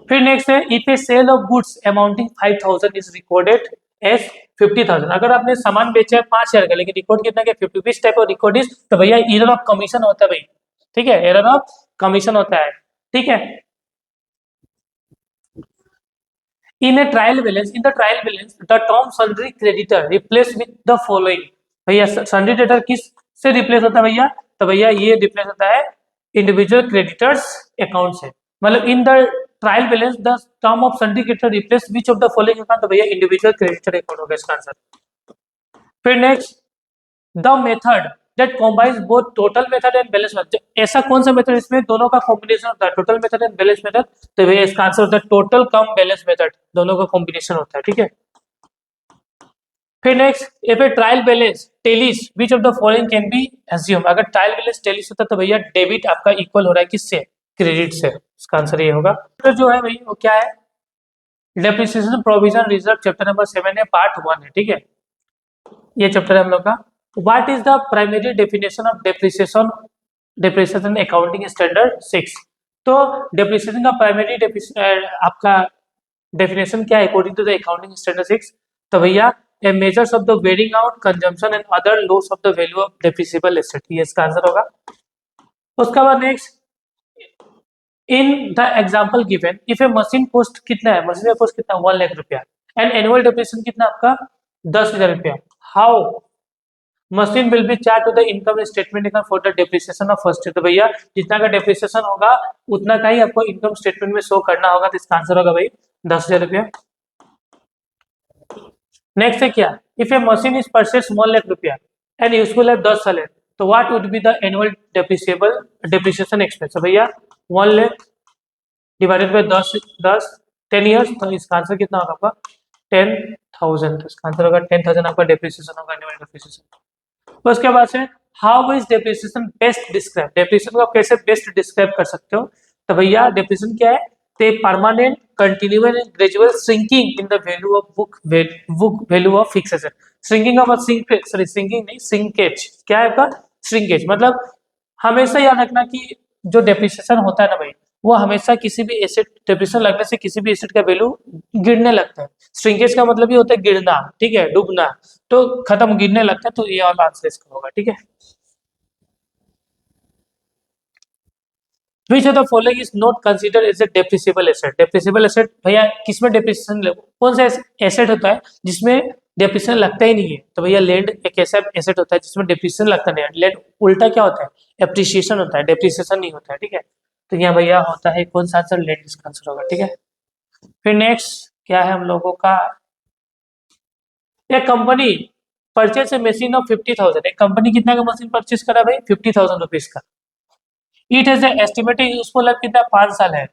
फिर नेक्स्ट है, if a sale of goods amounting 5000 is recorded as 50,000, अगर आपने सामान बेचा है 5000 का लेकिन रिकॉर्ड कितना क्या 50, विच टाइप ऑफ रिकॉर्ड इज? तो भैया एरर ऑफ कमीशन होता है भाई, ठीक है, एरर ऑफ कमीशन होता है, ठीक है। इन the trial balance the term sundry creditor replace with the following. भैया सन्ड्री क्रेडिटर किस से रिप्लेस होता है भैया? तो भैया ये रिप्लेस होता है इंडिविजुअल क्रेडिटर्स अकाउंट से। मतलब in the trial balance the term of sundry creditor replace which of the following account? तो भैया इंडिविजुअल क्रेडिटर अकाउंट होगा इसका आंसर। फिर next, the method that combines both total method and balance method, ऐसा कौन सा मेथड इसमें दोनों का कॉम्बिनेशन होता है? Total method and balance method. तो भैया इसका आंसर होता है टोटल कम बैलेंस मेथड, दोनों का कॉम्बिनेशन होता है, ठीक है। फिर next, if a trial balance tallies which of the following can be assume? अगर ट्रायल बैलेंस टेलीज होता है तो भैया डेबिट आपका इक्वल हो रहा है किससे? क्रेडिट से। इसका आंसर ये होगा। तो जो है भाई वो क्या है? Depreciation provision reserve, chapter number 7 है, पार्ट 1 है, ठीक है। ये चैप्टर है हम लोग का। What is the primary definition of depreciation accounting standard 6? तो डेप्रिसिएशन का प्राइमरी आपका डेफिनेशन क्या है according to the accounting standard 6? तो भैया a measures of the wearing out consumption and other loss of the value of depreciable asset, ये इसका आंसर होगा। उसके बाद next, in the example given if a machine cost कितना है? मशीन का कॉस्ट कितना? 1 लाख रुपया एंड एनुअल डेप्रिसिएशन कितना आपका? 10,000 रुपया। How machine will be charge to the income statement account for the depreciation of first year? तो भैया जितना का डेप्रिसिएशन होगा उतना का ही आपको इनकम स्टेटमेंट में शो करना होगा, तो इसका आंसर होगा भाई 10,000 रुपया। नेक्स्ट है क्या? If a machine is purchase 1 lakh रुपया एंड यूजफुल है 10 साल है, तो what would be the annual depreciation expense? तो भैया 1 लाख डिवाइडेड बाय 10 ईयर्स, तो इसका आंसर कितना होगा आपका? 10,000। तो इसका आंसर होगा 10,000 आपका डेप्रिसिएशन होगा, एनुअल डेप्रिसिएशन। उसके बाद से how is depreciation best describe? Depreciation को आप कैसे बेस्ट डिस्क्राइब कर सकते हो? तो भैया डेप्रिसिएशन क्या है? ते permanent continuous and gradual shrinking in the value of book value of fixed asset. Shrinking of shrinking नहीं, श्रिंकेज। क्या है आपका? श्रिंकेज मतलब हमेशा याद रखना कि जो डेप्रिसिएशन होता है ना भाई वो हमेशा किसी भी एसेट डेप्रिसिएशन लगने से किसी भी एसेट का वैल्यू गिरने लगता है। श्रिंकेज का मतलब ये होता है गिरना, ठीक है, डूबना, तो खत्म, गिरने लगता है, तो ये वाला आंसर इसका होगा, ठीक है। Which of the following is not considered as a depreciable asset? Depreciable asset भैया किसमें डेप्रिसिएशन, कौन सा एसेट होता है जिसमें डेप्रिसिएशन लगता ही नहीं है? तो भैया लैंड एक ऐसा एसेट होता है जिसमें डेप्रिसिएशन लगता नहीं है। लैंड उल्टा क्या होता है, एप्रिसिएशन होता है, डेप्रिसिएशन नहीं होता है, ठीक है। तो यहाँ भैया होता है कौन सा आंसर, लैंड इसका आंसर होगा, ठीक है। फिर नेक्स्ट क्या है हम लोगों का, एक company purchase a machine of 50,000। एक कंपनी कितना का मशीन परचेज करा भाई, 50,000 रुपीज का। It has estimated useful life कितना, 5 साल है,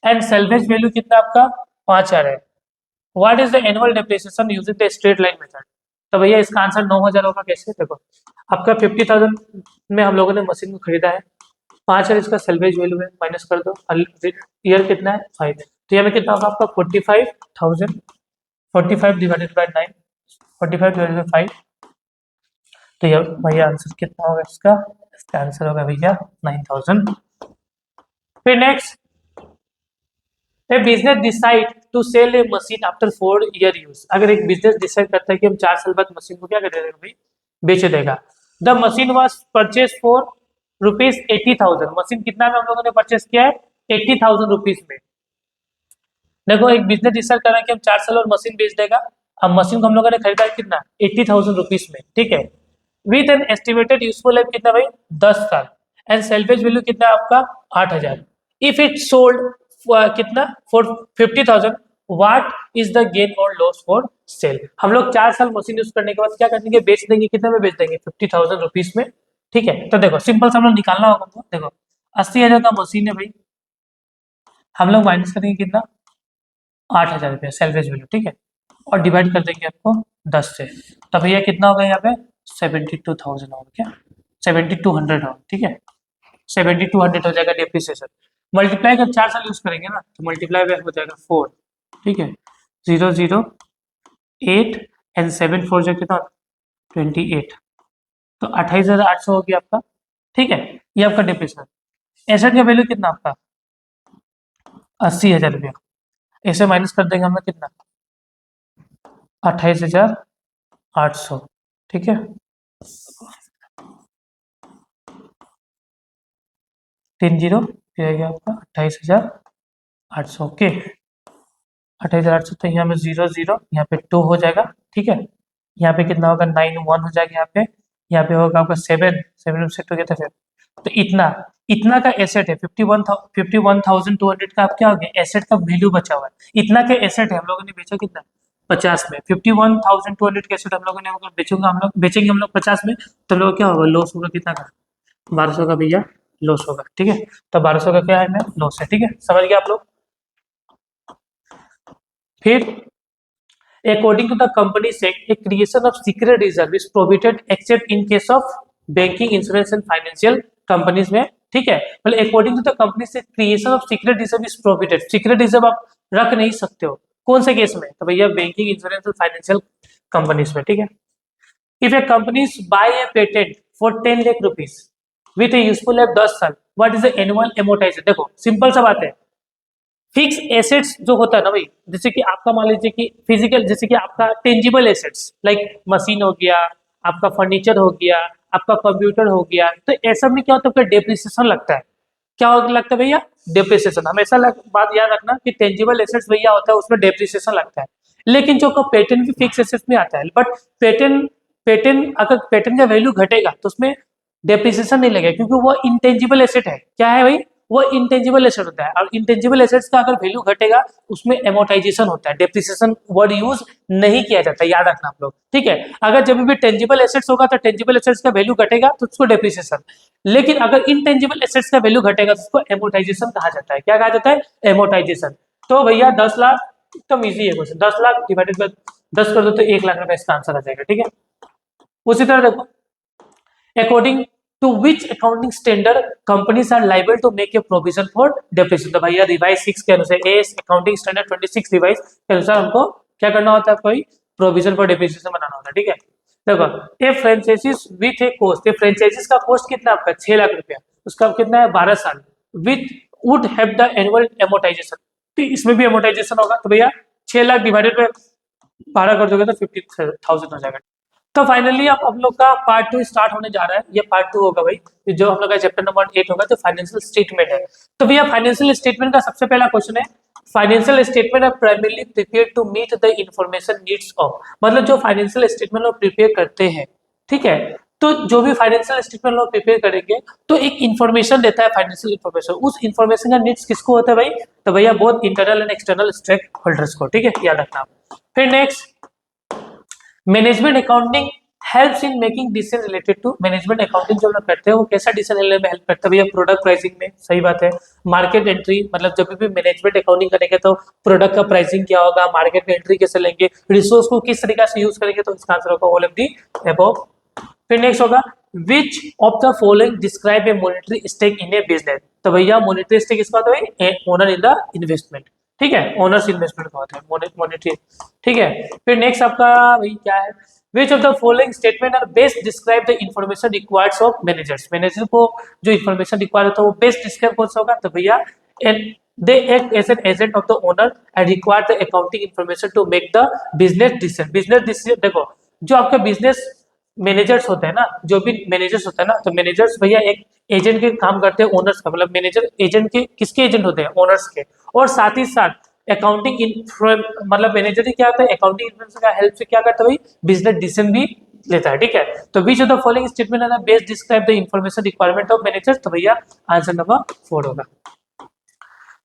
एंड सेल्वेज वैल्यू कितना आपका 5,000 है। What is the annual depreciation using the straight line method? तो भैया इसका आंसर 9,000 होगा। कैसे, देखो आपका 50,000 में हम लोगों ने मशीन को खरीदा है, 5,000 इसका सेल्वेज वैल्यू है, माइनस कर दो, ईयर कितना है 5, तो यहाँ में कितना होगा आपका 45,000, 45 डिवाइडेड बाई 9, 45 डिवाइडेड बाई 5, तो ये भैया आंसर कितना होगा इसका, इसका आंसर होगा भैया 9,000। फिर next, a business decide to sell a machine after 4 year use. अगर एक बिजनेस डिसाइड करता है कि हम 4 साल बाद मशीन को क्या कर देगा भाई, बेच देगा। The machine was purchase for ₹80,000। Machine कितना में हम लोगों ने परचेज किया है, 80,000 रुपीज में। देखो एक बिजनेस डिसाइड कर रहा है कि हम 4 साल और मशीन बेच देगा। अब मशीन को हम लोगों ने खरीदा है कितना, 80,000 रुपीज में, ठीक है। With an estimated useful life कितना भाई, 10 साल, एंड सेल्वेज वैल्यू कितना आपका 8,000। इफ इट सोल्ड कितना for 50,000, what is the gain और लॉस फॉर सेल? हम लोग 4 साल मशीन यूज करने के बाद क्या कर देंगे, बेच देंगे, कितने में बेच देंगे, 50,000 रुपीज में, ठीक है। तो देखो सिंपल सा हम लोग निकालना होगा, तो देखो 80,000 का मशीन है भाई, हम लोग माइनस करेंगे कितना, 8,000 रुपया सेल्वेज वैल्यू, ठीक है, और डिवाइड कर देंगे आपको 10 से, तो भैया कितना होगा यहाँ पे 72,000 होगा, क्या 7200 होगा, ठीक है, 7200 हो जाएगा डेप्रिसिएशन। मल्टीप्लाई कर 4 साल यूज करेंगे ना, तो मल्टीप्लाई में हो जाएगा 4, ठीक है, 008 एंड 7 4 जो कितना 28, तो 28,800 हो गया आपका, ठीक है। ये आपका डेप्रिसिएशन। एसेट का वैल्यू कितना आपका 80,000 रुपया, ऐसे माइनस कर देंगे हमें कितना 28,800, ठीक है। तीन जीरो फिर आ गया आपका 28,800, ओके, 28,800, तो यहाँ में 0 यहाँ पे 2 हो जाएगा, ठीक है। यहाँ पे कितना होगा 9 1 हो जाएगा, यहाँ पे होगा आपका 7 7 सेट हो गया था फिर, तो इतना इतना का एसेट है 51,200 का, आप क्या हो गया एसेट का वैल्यू बचा हुआ है, इतना का एसेट है, हम लोगों ने बेचा कितना 50 में, 51,200 के एसेट हम लोगों ने अगर बेचेंगे हम लोग 50 में, तो हम लोग क्या होगा, लॉस होगा कितना का 1,200 का भैया लॉस होगा, ठीक है। तो 1,200 का क्या है मैं लॉस है, ठीक है, समझ गया आप लोग। फिर according to the company act, a creation of secret reserve is prohibited except in case of banking, insurance and financial companies में, ठीक है। मतलब अकॉर्डिंग टू द कंपनी से creation of secret reserve is prohibited, secret reserve आप रख नहीं सकते हो, कौन से केस में, तो भैया बैंकिंग, इंश्योरेंस और फाइनेंशियल कंपनीज में, ठीक है। If a companies buy a patent for 10 lakh rupees with a useful life 10 साल, what is the annual amortization? देखो सिंपल सा बात है, फिक्स एसेट्स जो होता है ना भाई, जैसे कि आपका मान लीजिए कि फिजिकल, जैसे कि आपका टेंजिबल एसेट्स लाइक मशीन हो गया, आपका फर्नीचर हो गया, आपका कंप्यूटर हो गया, तो ऐसा में क्या होता है आपका डेप्रिसिएशन लगता है, क्या लगता है भैया डेप्रिसिएशन, हमेशा बात याद रखना कि टेंजिबल एसेट्स भैया होता है उसमें डेप्रिसिएशन लगता है, लेकिन जो पेटेंट भी फिक्स एसेट्स में आता है, बट पेटेंट अगर पेटेंट का वैल्यू घटेगा तो उसमें डेप्रिसिएशन नहीं लगेगा, क्योंकि वो इंटेंजिबल एसेट है, क्या है भाई वो इंटेंजिबल एसेट होता है, और इंटेंजिबल एसेट्स का अगर वैल्यू घटेगा उसमें एमोर्टाइजेशन होता है, डेप्रिसिएशन वर्ड यूज नहीं किया जाता, याद रखना आप लोग, ठीक है। अगर जब भी टेंजिबल एसेट्स होगा तो टेंजिबल एसेट्स का वैल्यू घटेगा तो उसको डेप्रिसिएशन, लेकिन अगर इंटेंजिबल एसेट्स का वैल्यू घटेगा तो उसको एमोर्टाइजेशन कहा जाता है, क्या कहा जाता है एमोर्टाइजेशन। तो भैया 10 लाख एकदम ईजी है क्वेश्चन, 10 लाख डिवाइडेड बाय 10 कर दो तो 1 लाख रुपए इसका आंसर आ जाएगा, ठीक है। उसी तरह देखो, according to which accounting standard companies are liable to make a provision for depreciation? तो भैया रिवाइज 6 के अनुसार, एस अकाउंटिंग स्टैंडर्ड 26 रिवाइज के अनुसार हमको क्या करना होता है, कोई प्रोविजन फॉर डेप्रिसिएशन बनाना होता है, ठीक है। देखो a franchises with a cost, a franchises का कॉस्ट कितना आपका 6 लाख रुपया, उसका कितना है 12 साल, with would have the annual amortization, तो इसमें भी एमोटाइजेशन होगा, तो भैया 6 लाख डिवाइडेड बाय 12 कर दोगे तो 50,000 हो जाएगा। तो फाइनली अब हम लोग का पार्ट 2 स्टार्ट होने जा रहा है, ये पार्ट 2 होगा भाई, जो हम लोग का चैप्टर नंबर 8 होगा, तो फाइनेंशियल स्टेटमेंट है। तो भैया फाइनेंशियल स्टेटमेंट का सबसे पहला क्वेश्चन है, financial statement are primarily prepared to meet the information needs of, मतलब जो फाइनेंशियल स्टेटमेंट लोग प्रिपेयर करते हैं, ठीक है, तो जो भी फाइनेंशियल स्टेटमेंट लोग प्रिपेयर करेंगे तो एक इन्फॉर्मेशन देता है, फाइनेंशियल इन्फॉर्मेशन, उस इन्फॉर्मेशन का नीड्स किसको होता है भाई, तो भैया बहुत internal and external stakeholders को, ठीक है, याद रखना। फिर next, management accounting helps in making decision related to, management accounting जो लोग करते हैं वो कैसा डिसीजन लेने में हेल्प करता है भैया, प्रोडक्ट प्राइसिंग में, सही बात है। मार्केट एंट्री, मतलब जब भी मैनेजमेंट अकाउंटिंग करेंगे तो प्रोडक्ट का प्राइसिंग क्या होगा, मार्केट में एंट्री कैसे लेंगे, रिसोर्स को किस तरीके से यूज करेंगे, तो इसका आंसर होगा ऑल ऑफ दी अबव। फिर नेक्स्ट होगा, which of the following describe a monetary stake in a business, तो भैया मॉनेटरी स्टेक इसका होता है ओनर इन द इन्वेस्टमेंट, ठीक है, ओनर्स इन्वेस्टमेंट का होता है मॉनेटरी, ठीक है। फिर नेक्स्ट आपका भाई क्या है, which of the following statement are best describe the information required of managers, manager को जो इन्फॉर्मेशन रिक्वायर्ड होता है वो बेस्ट डिस्क्राइब कौन सा होगा, तो भैया they act as an agent of the owner and require the accounting information to make the business decision, business decision देखो, जो आपका बिजनेस मैनेजर्स होते हैं ना, जो भी मैनेजर्स होता है ना, तो मैनेजर्स भैया एक एजेंट के काम करते हैं ओनर्स का, मतलब मैनेजर एजेंट के किसके एजेंट होते हैं, ओनर्स के, और साथ ही साथ अकाउंटिंग मतलब मैनेजर ही क्या होता है, अकाउंटिंग इन्फॉर्मेशन का हेल्प से क्या करता है भाई, बिजनेस डिसीजन भी लेता है, ठीक है। तो which of the following statement are best describe the information requirement of managers, तो भैया आंसर नंबर 4 होगा।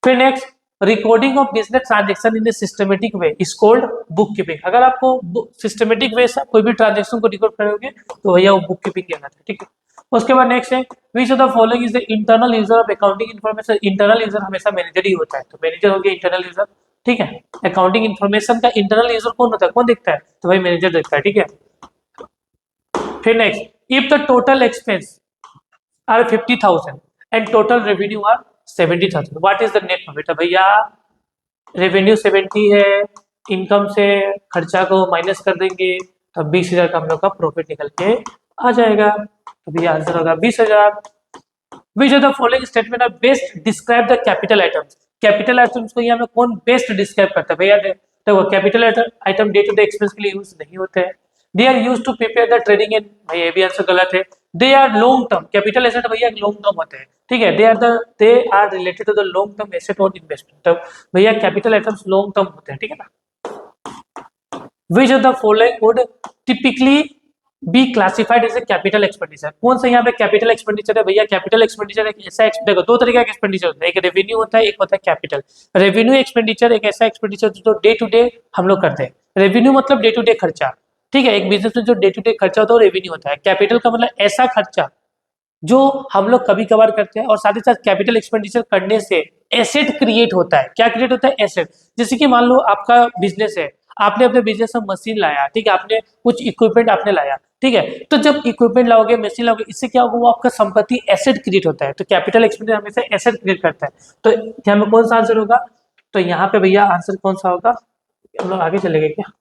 फिर next, recording of business transaction in a systematic way is called bookkeeping, अगर आपको सिस्टमेटिक वे से कोई भी ट्रांजैक्शन को रिकॉर्ड करोगे तो भैया वो बुक कीपिंग कहलाता है, ठीक है। उसके बाद नेक्स्ट है, which of the following is the internal user of accounting information, internal user हमेशा मैनेजर ही होता है, तो मैनेजर हो गया इंटरनल यूजर, ठीक है। अकाउंटिंग इन्फॉर्मेशन का इंटरनल यूजर कौन होता है, कौन देखता है, तो भाई मैनेजर देखता है, ठीक है। फिर next, if the total expense are 50,000 and total revenue are 70,000, what is the net profit, भैया रेवेन्यू 70 है, इनकम से खर्चा को माइनस कर देंगे तो 20,000 का हम लोग का प्रॉफिट निकल के आ जाएगा, तो भैया आंसर होगा 20,000। Which of the following statement are best describe the capital items, capital items को यहाँ में कौन बेस्ट डिस्क्राइब करता है भैया, देखो capital item day to day expense के लिए यूज नहीं होते हैं, they are use to prepare the trading and, भाई ये भी आंसर गलत है, they are long term, capital asset भैया लॉन्ग टर्म होते हैं, ठीक है, they are related to the long term asset और इन्वेस्टमेंट, तो भैया कैपिटल आइटम्स लॉन्ग टर्म होते हैं, ठीक है ना। Which of the following would typically be classified as a capital expenditure, कौन सा यहाँ पे कैपिटल एक्सपेंडिचर है भैया, कैपिटल एक्सपेंडिचर एक ऐसा, देखो दो तरीके का एक्सपेंडिचर होता है, एक रेवेन्यू होता है, एक होता है कैपिटल। रेवेन्यू एक्सपेंडिचर एक ऐसा एक्सपेंडिचर जो डे टू डे हम लोग करते हैं, रेवेन्यू मतलब डे टू डे खर्चा, ठीक है, एक बिजनेस में जो डे टू डे खर्चा होता है वो रेवेन्यू होता है। कैपिटल का मतलब ऐसा खर्चा जो हम लोग कभी कभार करते हैं, और साथ ही साथ कैपिटल एक्सपेंडिचर करने से एसेट क्रिएट होता है, क्या क्रिएट होता है, एसेट। जैसे कि मान लो आपका बिजनेस है, आपने अपने बिजनेस में मशीन लाया, ठीक है, आपने कुछ इक्विपमेंट आपने लाया, ठीक है, तो जब इक्विपमेंट लाओगे, मशीन लाओगे, इससे क्या होगा, वो आपका संपत्ति एसेट क्रिएट होता है, तो कैपिटल एक्सपेंडिचर हमेशा एसेट क्रिएट करता है, तो यहाँ में कौन सा आंसर होगा, तो यहाँ पे भैया आंसर कौन सा होगा, हम लोग आगे चलेंगे क्या,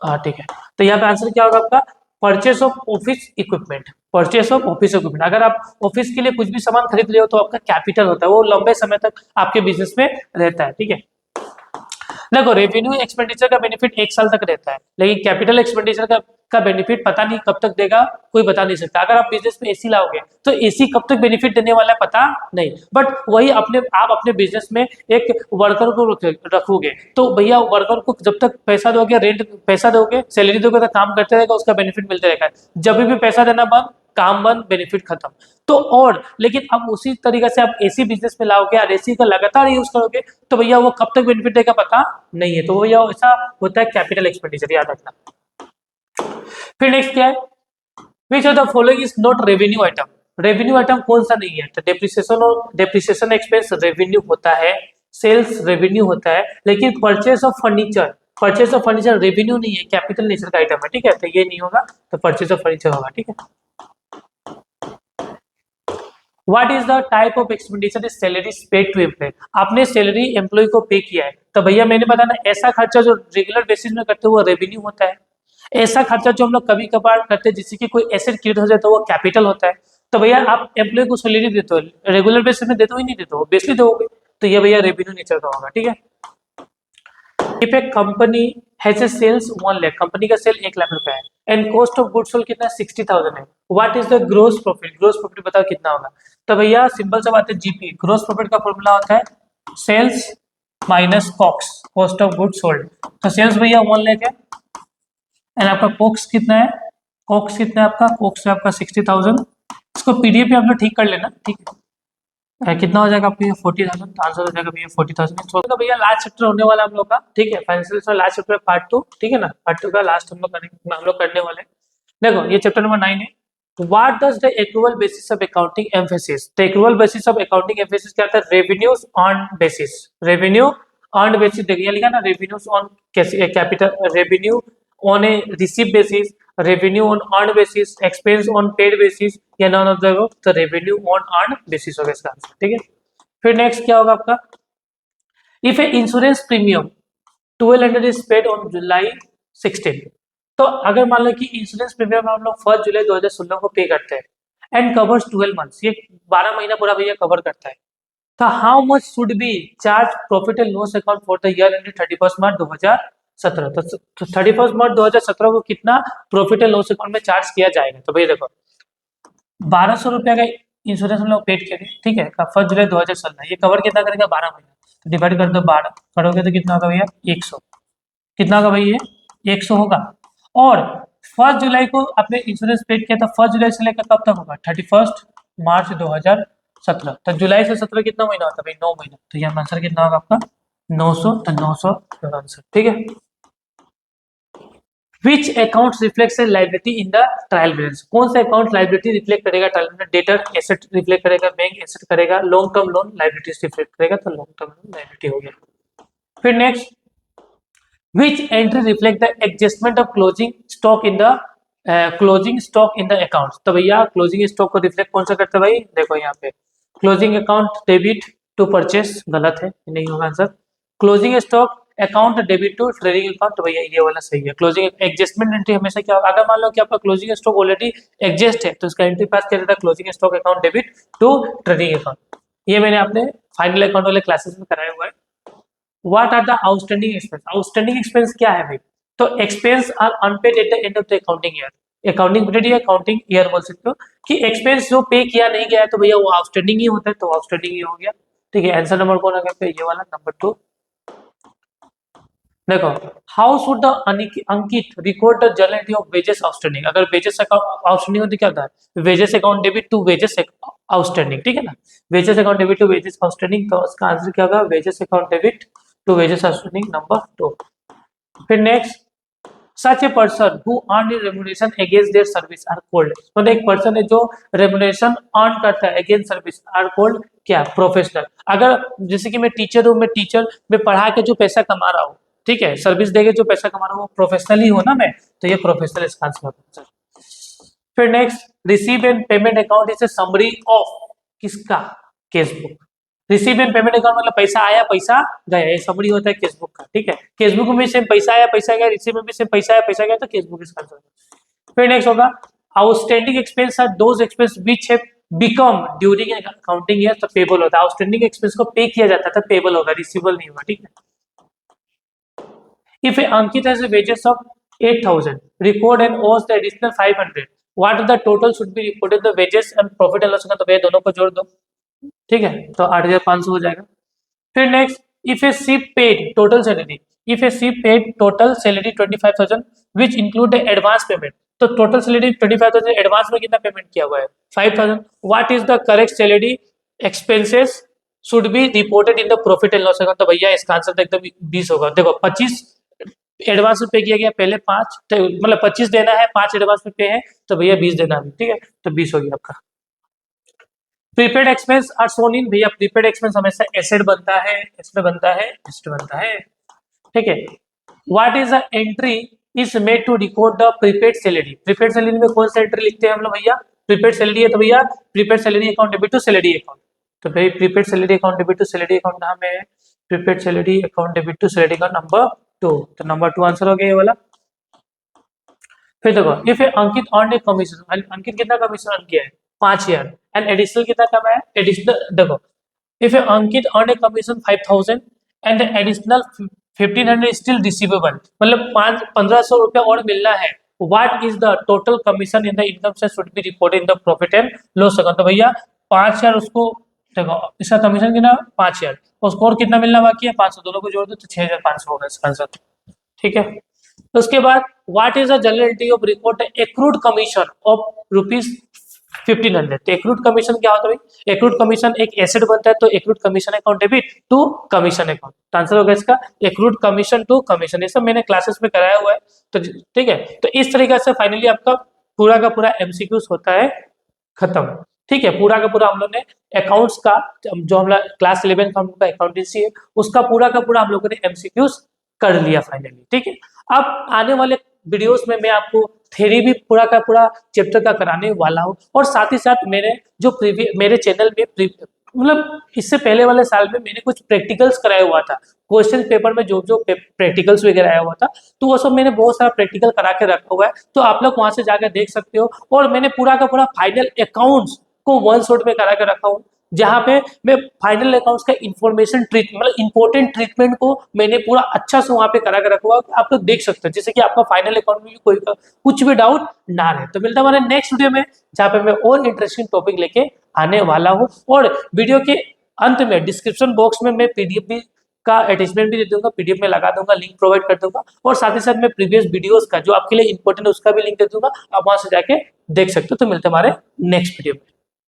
हाँ ठीक है, तो यहाँ पे आंसर क्या होगा आपका, purchase of office equipment, purchase of office equipment, अगर आप ऑफिस के लिए कुछ भी सामान खरीद रहे हो तो आपका कैपिटल होता है, वो लंबे समय तक आपके बिजनेस में रहता है, ठीक है। देखो रेवेन्यू एक्सपेंडिचर का बेनिफिट 1 साल तक रहता है, लेकिन कैपिटल एक्सपेंडिचर का बेनिफिट पता नहीं कब तक देगा, कोई बता नहीं सकता। अगर आप बिजनेस में एसी लाओगे तो एसी कब तक बेनिफिट देने वाला है पता नहीं, बट वही आप अपने बिजनेस में एक वर्कर को रखोगे तो भैया वर्कर को जब तक पैसा दोगे, रेंट पैसा दोगे, सैलरी दोगे तो काम करते रहेगा, उसका बेनिफिट मिलते रहेगा। जब भी पैसा देना बंद, काम बंद, बेनिफिट खत्म। तो और लेकिन अब उसी तरीके से आप एसी बिजनेस में लाओगे और एसी का लगातार यूज करोगे तो भैया वो कब तक बेनिफिट देगा पता नहीं है, तो भैया ऐसा होता है कैपिटल एक्सपेंडिचर, याद रखना। फिर नेक्स्ट क्या है, which of the following is not revenue item, revenue item कौन सा नहीं है, तो डेप्रिसिएशन और डेप्रिसिएशन एक्सपेंस रेवेन्यू होता है, सेल्स रेवेन्यू होता है, लेकिन परचेस ऑफ फर्नीचर रेवेन्यू नहीं है, कैपिटल नेचर का आइटम है, ठीक है, तो ये नहीं होगा, तो परचेस ऑफ फर्नीचर होगा, ठीक है। What is the type of expenditure is salary paid to employ, आपने सैलरी एम्प्लॉय को पे किया है, तो भैया मैंने बताना ऐसा खर्चा जो रेगुलर बेसिस में करते हो वो रेवेन्यू होता है, ऐसा खर्चा जो हम लोग कभी कभार करते हैं जिससे कि कोई एसेट क्रिएट हो जाए तो वो कैपिटल होता है। तो भैया आप एम्प्लॉय को सैलरी देते हो, रेगुलर बेसिस में देते हो ही नहीं देते हो, बेसिकली दोगे, तो ये भैया रेवेन्यू नेचर का होगा, ठीक है। If a company has a sales 1 lakh, company का सेल 1 लाख रुपए है, and cost of goods sold कितना 60,000 है, what is the gross profit, gross profit बताओ कितना होगा। तो भैया सिंपल सा बात है, जीपी, ग्रोस प्रॉफिट का फॉर्मूला होता है sales minus COGS, cost of goods sold. तो सेल्स भैया 1 लाख है, एंड आपका कॉक्स कितना है, कॉक्स कितना है आपका, कॉक्स है आपका 60,000। इसको पीडीएफ पे आप लोग ठीक कर लेना, ठीक है। कितना हो जाएगा आपको 40,000, तो आंसर हो जाएगा भैया 40,000। तो भैया लास्ट चैप्टर होने वाला हम लोग का, ठीक है, फाइनेंशियल लास्ट चैप्टर पार्ट 2, ठीक है ना, पार्ट 2 का लास्ट हम लोग करने वाले हैं। देखो ये चैप्टर नंबर 9 है। What does the accrual basis of accounting emphasis, the accrual basis of accounting emphasis क्या होता है, revenues on basis, revenue on basis, देखिए लिखा ना, revenues on capital, revenue on a receive basis, revenue on earn basis, expense on paid basis, या none of the revenue on earn basis होगा इसका आंसर, ठीक है। फिर नेक्स्ट क्या होगा आपका, if A insurance premium 1200 is paid on July 16, तो अगर मान लो कि इंश्योरेंस प्रीमियम हम लोग 1 जुलाई 2016 को पे करते हैं एंड कवर्स 12 मंथ्स, ये 12 महीना पूरा भैया कवर करता है, तो how much should be charge profit and loss account for the year ended 31 मार्च 2017, तो 31 मार्च 2017 को कितना प्रॉफिट एंड लॉस अकाउंट में चार्ज किया जाएगा। तो भैया देखो 1200 रुपया का इंश्योरेंस हम लोग पेड करें, ठीक है, 1 जुलाई 2016, ये कवर कितना करेगा 12 महीना, तो डिवाइड कर दो 12 करोगे तो कितना होगा भैया 100, कितना होगा भैया 100 होगा। और 1 जुलाई को आपने इंश्योरेंस पेड किया था, 1 जुलाई से लेकर कब तक होगा 31 मार्च 2017, तो जुलाई से 17 कितना महीना होता है भाई 9 महीना, तो यहाँ आंसर कितना होगा आपका 900, तो 900 आंसर, ठीक है। Which accounts reflects a liability in the trial balance, कौन सा अकाउंट लाइबिलिटी रिफ्लेक्ट करेगा trial balance, debtor asset reflect करेगा, बैंक एसेट करेगा, long term loan liabilities reflect करेगा, तो लॉन्ग टर्म लोन लाइबिलिटी हो गया। फिर next, which entry reflect the adjustment of closing stock in the closing stock in the accounts, तो भैया क्लोजिंग स्टॉक को रिफ्लेक्ट कौन सा करता है भाई, देखो यहाँ पे closing account debit to purchase, गलत है, नहीं होगा answer. Closing stock account debit to trading account, तो भैया ये वाला सही है। क्लोजिंग एडजस्टमेंट एंट्री हमेशा क्या होगा, अगर मान लो कि आपका क्लोजिंग स्टॉक ऑलरेडी एडजस्ट है, तो इसका एंट्री पास किया जाता है closing stock account debit to trading account, ये मैंने अपने फाइनल अकाउंट वाले क्लासेस में कराया हुआ है। What are the outstanding expense? Outstanding expense क्या है भाई, तो expense are unpaid at the end of the accounting year, accounting period या अकाउंटिंग ईयर बोल सकते हो, कि एक्सपेंस जो पे किया नहीं गया है तो भैया वो आउटस्टैंडिंग ही होता है, तो आउटस्टैंडिंग ही हो गया, ठीक है। आंसर नंबर कौन आ गया, ये वाला नंबर 2। देखो how should the Ankit record the journal entry of wages outstanding, अगर वेजेस आउटस्टैंडिंग होती क्या होता है, wages account debit to wages outstanding, ठीक है ना, wages account debit to wages outstanding, तो इसका आंसर क्या होगा wages account debit to wages outstanding, number 2। फिर next, such a person who earn remuneration against their service are called, मतलब एक पर्सन है जो रेम्युनरेशन अर्न करता है अगेंस्ट सर्विस आर कॉल्ड क्या, प्रोफेशनल। अगर जैसे कि मैं टीचर हूँ, मैं टीचर में पढ़ा के जो पैसा कमा रहा हूँ, ठीक है, सर्विस देके जो पैसा कमा रहा हूँ वो प्रोफेशनल ही हो ना मैं, तो ये प्रोफेशनल इसका आंसर होगा। फिर next, receive and payment account is a summary of किसका, cash book. Receive and payment account मतलब पैसा आया पैसा गया, ये समरी होता है केस बुक का, ठीक है। केस बुक में सेम पैसा आया पैसा गया, रिसीव में भी सेम पैसा आया पैसा गया, तो केस बुक इसका आंसर। फिर नेक्स्ट होगा, outstanding expense are those expense which have become during an accounting year, तो पेबल होता है, आउटस्टैंडिंग एक्सपेंस को पे किया जाता था, पेबल होगा, रिसीवेबल नहीं होगा, ठीक है। If Ankit has a wages of 8,000, record and owes the additional 500, what the total should be reported the wages and profit and loss account, तो भैया दोनों को जोड़ दो, ठीक है, तो 8,500 हो जाएगा। फिर next, if A ship paid total salary, if A ship paid total salary 25,000 which include the advance payment, तो टोटल सैलरी 25,000, एडवांस में कितना पेमेंट किया हुआ है 5,000, what is the correct salary expenses should be reported in the profit and loss account, तो भैया इसका आंसर तो एकदम 20 होगा। देखो 25 एडवांस में पे किया गया, पहले 5 मतलब 25 देना है, 5 एडवांस में पे है, तो भैया 20 देना है, ठीक है, तो 20 हो गया आपका। प्रीपेड एक्सपेंस आर सोन इन, भैया प्रीपेड एक्सपेंस हमेशा एसेट बनता है, इसमें बनता है, एसेट बनता है, ठीक है। What is the entry is made to record the prepaid salary, prepaid salary में कौन सा एंट्री लिखते हैं हम लोग भैया, प्रीपेड सैलरी है तो भैया prepaid salary account debit to salary account, तो भाई prepaid salary account debit to salary account नाम है prepaid salary account debit to salary account number 2, तो नंबर 2 आंसर हो गया ये वाला। फिर देखो, if Ankit earn a commission, Ankit कितना कमीशन अर्न किया है 5 ईयर एंड एडिशनल कितना कमाया एडिशनल देखो if Ankit earn a commission 5000 and additional 1500 still receivable मतलब 1500 रुपया और मिलना है what is the total commission in the income से should be reported in the profit and loss account. तो भैया 5000 उसको देखो इसका कमीशन कितना 5000 उसको और कितना मिलना बाकी है 500 दोनों को जोड़ दो तो 6500 होगा इसका आंसर। ठीक है तो उसके बाद what is the generality of report accrued commission of ₹1500। तो एक्रूड कमीशन क्या होता है भाई एक्रूड कमीशन एक एसेट बनता है तो accrued commission account debit to commission account. तो आंसर होगा इसका एक्रूड कमीशन टू कमीशन। ये सब मैंने क्लासेस में कराया हुआ है तो ठीक है। तो इस तरीके से फाइनली आपका पूरा का पूरा एमसीक्यूज होता है खत्म। ठीक है पूरा का पूरा हम लोग ने अकाउंट्स का जो हम क्लास 11 का हम लोग का अकाउंटेंसी है उसका पूरा का पूरा हम लोगों ने एमसीक्यूज कर लिया फाइनली। ठीक है अब आने वाले वीडियोस में मैं आपको थ्योरी भी पूरा का पूरा चैप्टर का कराने वाला हूँ और साथ ही साथ मेरे चैनल में मतलब इससे पहले वाले साल में मैंने कुछ प्रैक्टिकल्स कराया हुआ था क्वेश्चन पेपर में जो जो प्रैक्टिकल्स वगैरह आया हुआ था तो वो सब मैंने बहुत सारा प्रैक्टिकल करा के रखा हुआ है तो आप लोग वहां से जाकर देख सकते हो। और मैंने पूरा का पूरा फाइनल अकाउंट्स को वन शॉट में करा के रखा हूँ जहाँ पे मैं फाइनल अकाउंट्स का इंफॉर्मेशन ट्रीटमेंट मतलब इंपॉर्टेंट ट्रीटमेंट को मैंने पूरा अच्छा से वहां पे करा के रखा हुआ आप लोग देख सकते हो जैसे कि आपका फाइनल अकाउंट में भी कोई कुछ भी डाउट ना रहे। तो मिलता है हमारे नेक्स्ट वीडियो में जहाँ पे मैं और इंटरेस्टिंग टॉपिक लेके आने वाला हूँ और वीडियो के अंत में डिस्क्रिप्शन बॉक्स में मैं पीडीएफ भी का अटैचमेंट भी दे दूंगा पीडीएफ में लगा दूंगा लिंक प्रोवाइड कर दूंगा और साथ ही साथ मैं प्रीवियस वीडियोस का जो आपके लिए इंपॉर्टेंट है उसका भी लिंक दे दूंगा आप वहां से जाके देख सकते हो। तो मिलते हैं हमारे नेक्स्ट वीडियो में।